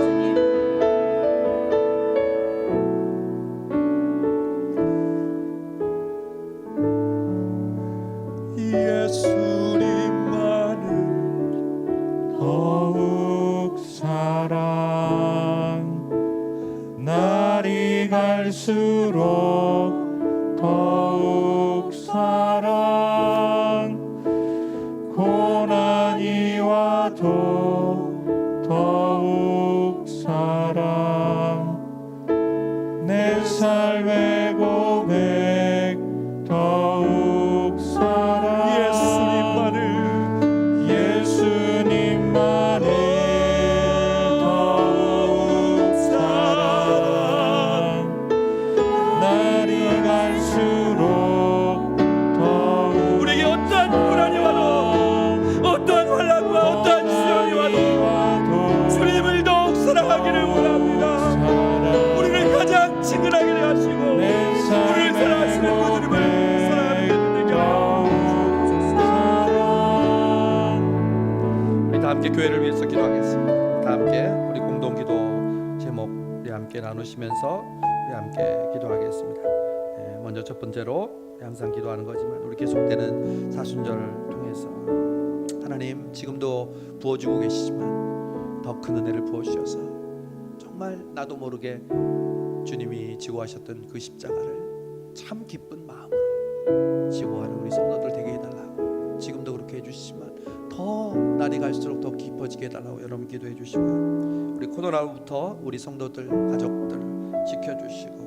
예수님
갈수록 더욱 사랑 고난이 와도 더욱 사랑 내 삶의 고백 더욱 사랑 예수님만을 더욱 사랑 날이 갈수록 더욱
우리에게 어떠한 고난이 와도 어떠한 환난과 어떠한 시련이 와도 주님을 더욱 사랑하기를 원합니다. 우리를 가장 친근하게 하시고 우리를 사랑하시는 그 주님을 사랑하는 되게 하여 우리 다 함께 교회를 위해서 기도하겠습니다. 다 함께 우리 공동기도 제목 우리 함께 나누시면서 우리 함께 기도하겠습니다. 먼저 첫 번째로 항상 기도하는 거지만 우리 계속되는 사순절을 통해서 하나님 지금도 부어주고 계시지만 더 큰 은혜를 부어주셔서 정말 나도 모르게 주님이 지고하셨던 그 십자가를 참 기쁜 마음으로 지고하는 우리 성도들 되게 해달라고 지금도 그렇게 해주시지만 더 날이 갈수록 더 깊어지게 해달라고 여러분 기도해 주시고요. 우리 코로나로부터 우리 성도들 가족들 지켜주시고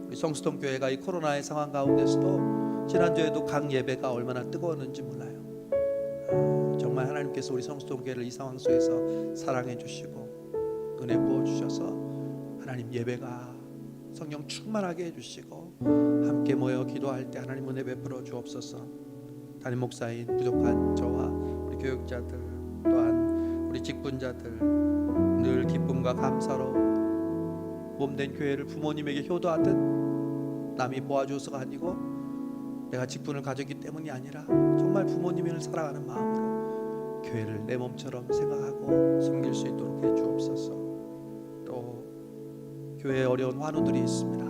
우리 성수동 교회가 이 코로나의 상황 가운데서도 지난주에도 각 예배가 얼마나 뜨거웠는지 몰라요. 정말 하나님께서 우리 성수동 교회를 이 상황 속에서 사랑해 주시고 은혜 부어 주셔서 하나님 예배가 성령 충만하게 해주시고 함께 모여 기도할 때 하나님 은혜 베풀어 주옵소서. 담임 목사인 부족한 저와 우리 교육자들 또한 우리 직분자들 늘 기쁨과 감사로 몸된 교회를 부모님에게 효도하듯 남이 보아줘서가 아니고 내가 직분을 가졌기 때문이 아니라 정말 부모님을 사랑하는 마음으로 교회를 내 몸처럼 생각하고 섬길 수 있도록 해 주옵소서. 또 교회에 어려운 환우들이 있습니다.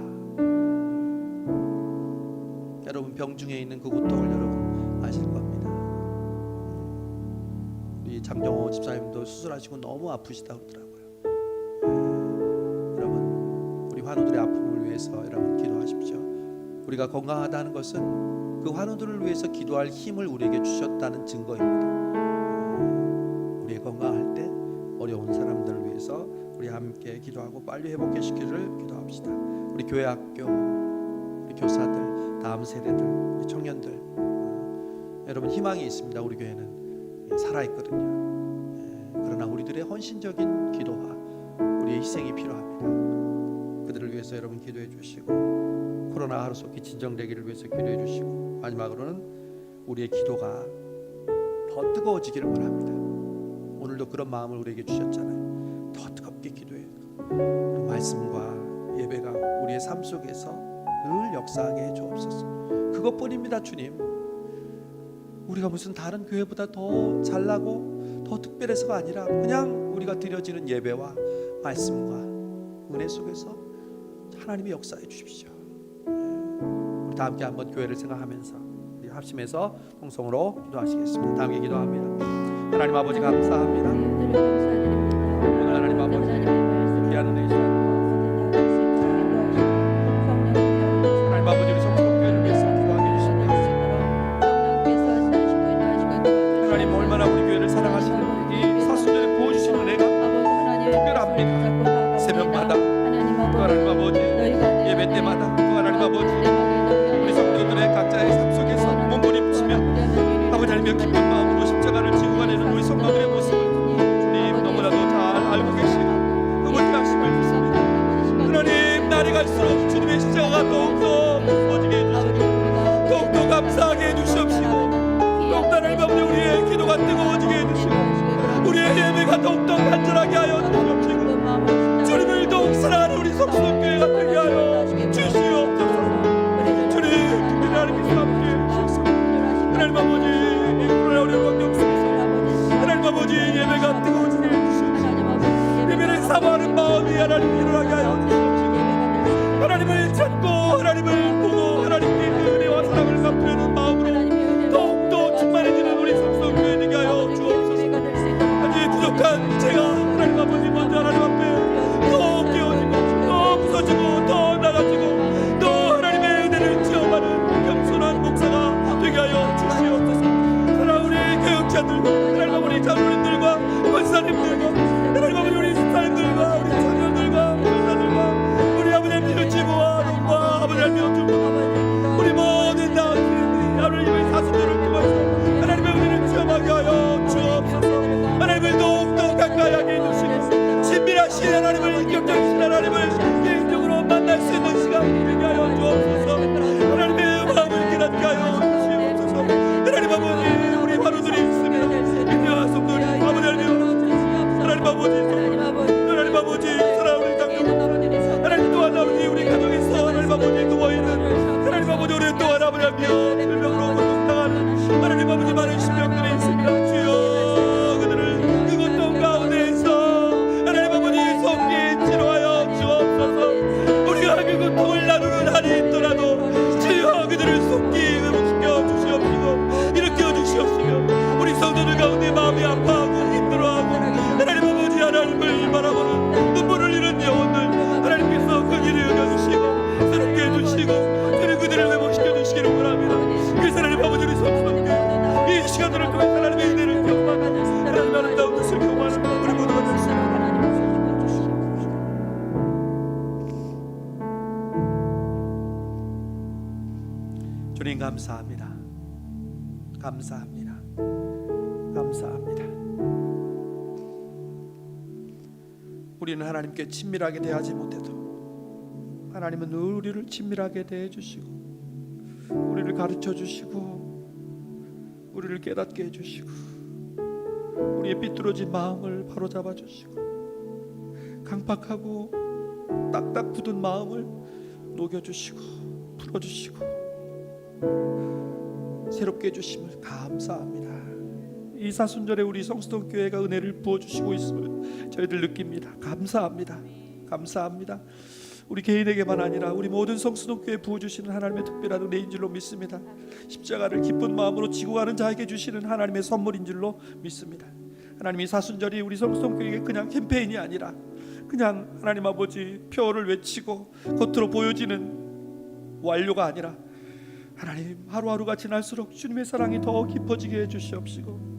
여러분 병중에 있는 그 고통을 여러분 아실 겁니다. 우리 장정호 집사님도 수술하시고 너무 아프시다 그러더라고요. 여러분 우리 환우들의 아픔을 위해서 여러분 기도하십시오. 우리가 건강하다는 것은 그 환우들을 위해서 기도할 힘을 우리에게 주셨다는 증거입니다. 우리의 건강할 때 어려운 사람들을 위해서 우리 함께 기도하고 빨리 회복시키기를 기도합시다. 우리 교회 학교, 우리 교사들, 다음 세대들, 우리 청년들 여러분 희망이 있습니다. 우리 교회는 살아있거든요. 그러나 우리들의 헌신적인 기도와 우리의 희생이 필요합니다. 그들을 위해서 여러분 기도해 주시고 코로나 하루속히 진정되기를 위해서 기도해 주시고 마지막으로는 우리의 기도가 더 뜨거워지기를 원합니다. 오늘도 그런 마음을 우리에게 주셨잖아요. 더 뜨겁게 기도해요. 그 말씀과 예배가 우리의 삶 속에서 늘 역사하게 해 주옵소서. 그것뿐입니다. 주님 우리가 무슨 다른 교회보다 더 잘나고 더 특별해서가 아니라 그냥 우리가 드려지는 예배와 말씀과 은혜 속에서 하나님의 역사해 주십시오. 우리 다 함께 한번 교회를 생각하면서 우리 합심해서 통성으로 기도하시겠습니다. 다 함께 기도합니다. 하나님 아버지 감사합니다. 오늘 하나님 아버지 귀한 은혜 주시옵소서. 하나님 아버지 우리 성도교회를 위해서 기도하게 해주십니다. 하나님 얼마나 우리 교회를 사랑하시는지 사순절에 부어주시는 은혜가 특별합니다. 새벽마다 또 하나님 아버지 예배 때마다 또 하나님 아버지 우리 성도들의 각자의 삶 속에서 몸부림치며 아버지 하나님의 기쁜 마음으로 십자가를 지고 가려는 우리 성도들의 모습을 주님 너무나도 잘 알고 계시고 의심을 믿습니다. 하나님 날이 갈수록 주님의 십자가가 더욱더 깊어지게 해주시고 더욱더 감사하게 해주시옵시고 더욱더 하나님 아버지 우리의 기도가 뜨거워지게 해주시고 우리의 예배가 더욱더 간절하게 하여 주시옵시고 주님을 더욱 사랑하는 우리 성수동교회가 되게 하여 주시옵소서. 주님 특별히 하나님께서 함께 해주시옵소서. 하나님 아버지 이 코로나 어려운 환경 속에서 하나님 아버지 예배가 뜨거워지게 해주시옵소서. 예배를 사모하는 마음이 하나님 일어나게 하여 주시옵시고 하나님을 찾고 하나님을 보고 하나님께 은혜와 사랑을 갚으려는 마음으로 더욱더 충만해지는 우리 성수동교회 되게 하여 주옵소서. 아직 부족한 제가 하나님 아버지 먼저 하나님 앞에 더 깨어지고 더 부서지고 더 나가지고 목자들과 하나님 아버지 장로님들과 권사님들과 하나님 아버지 우리 집사님들과 우리 청년들과 권사들과 우리 아버지 유치부와 농과 아버지 우리 모든 나은이들이 하나님의 사수들을 통해서 하나님의 은혜를 체험하게 하여 주옵소서. 하나님을 더욱더 가까이 하게 해주시고 신비하신 하나님을 인격적이신 하나님을 개인적으로 만날 수 있는 시간 되게 하여 주옵소서. 하나님의 마음을 깨닫게 하여 주옵소서. 하나님 아버지 우리 환우들이 있으며 인정한 성도들 아버지 하나님 아버지 사랑하는 장로 하나님 또한 아버지 우리 가정에서 하나님 아버지 누워있는 하나님 아버지 우리 또한 아버지 질병으로 고통당하는 하나님 아버지 많은 신병들이 있습니다. 주여 그들을 그 고통 가운데에서 하나님 아버지 속히 치료하여 주옵소서. 우리가 그 고통을 나누는 한이 있더라도 주여 그들을 속히 회복시켜 주시옵시고 일으켜 주시옵시고 우리 성도들 가운데 마음이 아파하고 힘들어하고 하나님 아버지 하나님을 바라보는 눈물을 잃은 영혼들 하나님께서 그 길을 여겨주시고 새롭게 해주시고 그들을 회복시켜 주시기를 원합니다. 그래서 하나님 아버지 우리 성도들 이 시간들을 통해 하나님의 은혜를 경험하고 하나님의 아름다운 뜻을 경험하는 우리 모두가 되시옵소서. 주님 감사합니다. 감사합니다. 감사합니다. 우리는 하나님께 친밀하게 대하지 못해도 하나님은 늘 우리를 친밀하게 대해 주시고 우리를 가르쳐 주시고 우리를 깨닫게 해 주시고 우리의 삐뚤어진 마음을 바로잡아 주시고 강팍하고 딱딱 굳은 마음을 녹여 주시고 풀어 주시고 새롭게 해주심을 감사합니다. 이 사순절에 우리 성수동 교회가 은혜를 부어주시고 있음을 저희들 느낍니다. 감사합니다. 감사합니다. 우리 개인에게만 아니라 우리 모든 성수동 교회에 부어주시는 하나님의 특별한 은혜인 줄로 믿습니다. 십자가를 기쁜 마음으로 지고 가는 자에게 주시는 하나님의 선물인 줄로 믿습니다. 하나님 이 사순절이 우리 성수동 교회에게 그냥 캠페인이 아니라 그냥 하나님 아버지 표어를 외치고 겉으로 보여지는 완료가 아니라 하나님 하루하루가 지날수록 주님의 사랑이 더 깊어지게 해주시옵시고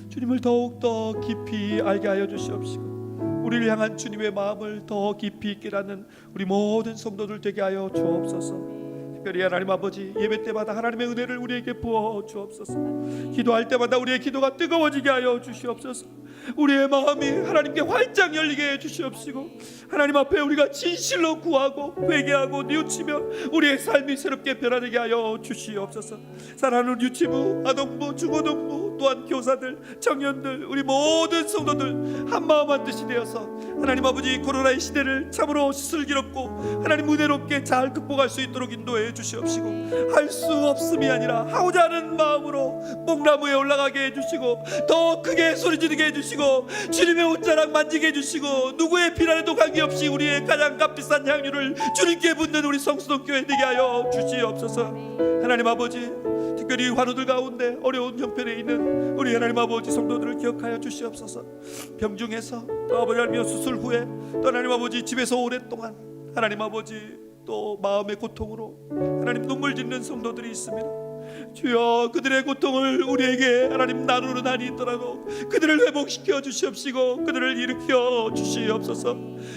주님을 더욱더 깊이 알게 하여 주시옵시고 우리를 향한 주님의 마음을 더 깊이 있게 하는 우리 모든 성도들 되게 하여 주옵소서. 특별히 하나님 아버지 예배 때마다 하나님의 은혜를 우리에게 부어 주옵소서. 기도할 때마다 우리의 기도가 뜨거워지게 하여 주시옵소서. 우리의 마음이 하나님께 활짝 열리게 해 주시옵시고 하나님 앞에 우리가 진실로 구하고 회개하고 뉘우치며 우리의 삶이 새롭게 변화되게 하여 주시옵소서. 사랑하는 유치부, 아동부, 중고등부 또한 교사들, 청년들 우리 모든 성도들 한마음 한뜻이 되어서 하나님 아버지 코로나의 시대를 참으로 슬기롭고 하나님 은혜롭게 잘 극복할 수 있도록 인도해 주시옵시고 할 수 없음이 아니라 하고자 하는 마음으로 뽕나무에 올라가게 해주시고 더 크게 소리 지르게 해주시고 주님의 옷자락 만지게 해주시고 누구의 비난에도 관계없이 우리의 가장 값비싼 향유를 주님께 붓는 우리 성수동 교회 되게 하여 주시옵소서. 하나님 아버지 특별히 환우들 가운데 어려운 형편에 있는 우리 하나님 아버지 성도들을 기억하여 주시옵소서. 병중에서 또 아버지 하나님 수술 후에 또 하나님 아버지 집에서 오랫동안 하나님 아버지 또 마음의 고통으로 하나님 눈물 짓는 성도들이 있습니다. 주여 그들의 고통을 우리에게 하나님 나누는 한이 있더라도 그들을 회복시켜 주시옵시고 그들을 일으켜 주시옵소서.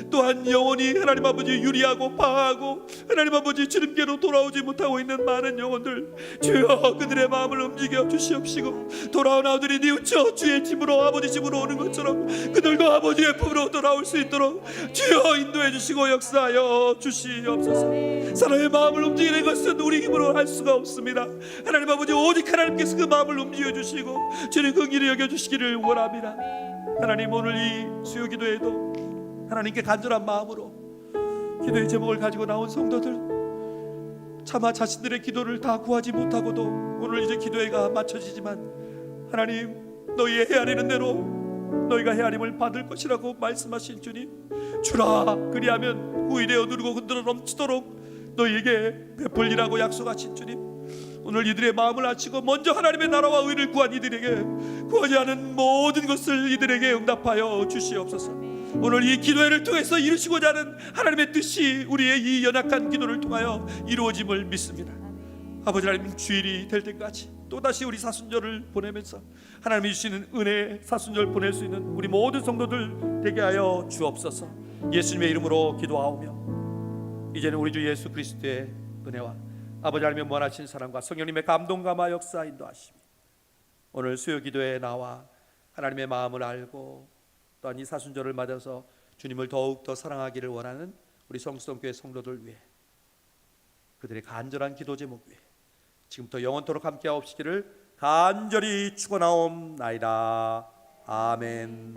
또한 영혼이 하나님 아버지 유리하고 방하고 하나님 아버지 주님께로 돌아오지 못하고 있는 많은 영혼들 주여 그들의 마음을 움직여 주시옵시고 돌아온 아들이 뉘우쳐 주의 집으로 아버지 집으로 오는 것처럼 그들도 아버지의 품으로 돌아올 수 있도록 주여 인도해 주시고 역사하여 주시옵소서. 사람의 마음을 움직이는 것은 우리 힘으로 할 수가 없습니다. 하나님 아버지 오직 하나님께서 그 마음을 움직여 주시고 주님 그 길을 여겨 주시기를 원합니다. 하나님 오늘 이 수요 기도에도 하나님께 간절한 마음으로 기도의 제목을 가지고 나온 성도들 차마 자신들의 기도를 다 구하지 못하고도 오늘 이제 기도회가 마쳐지지만 하나님 너희의 헤아리는 대로 너희가 헤아림을 받을 것이라고 말씀하신 주님 주라 그리하면 후일에 누르고 흔들어 넘치도록 너희에게 베풀리라고 약속하신 주님 오늘 이들의 마음을 아치고 먼저 하나님의 나라와 의를 구한 이들에게 구하지 않은 모든 것을 이들에게 응답하여 주시옵소서. 오늘 이 기도회를 통해서 이루시고자 하는 하나님의 뜻이 우리의 이 연약한 기도를 통하여 이루어짐을 믿습니다. 아버지 하나님 주일이 될 때까지 또다시 우리 사순절을 보내면서 하나님이 주시는 은혜의 사순절 보낼 수 있는 우리 모든 성도들 되게 하여 주옵소서. 예수님의 이름으로 기도하오며 이제는 우리 주 예수 그리스도의 은혜와 아버지 하나님의 무한하신 사랑과 성령님의 감동감화 역사 인도하심이 오늘 수요 기도에 나와 하나님의 마음을 알고 또한 이 사순절을 맞아서 주님을 더욱더 사랑하기를 원하는 우리 성수동교회 성도들 위해 그들의 간절한 기도 제목 위해 지금부터 영원토록 함께하옵시기를 간절히 축원하옵나이다. 아멘.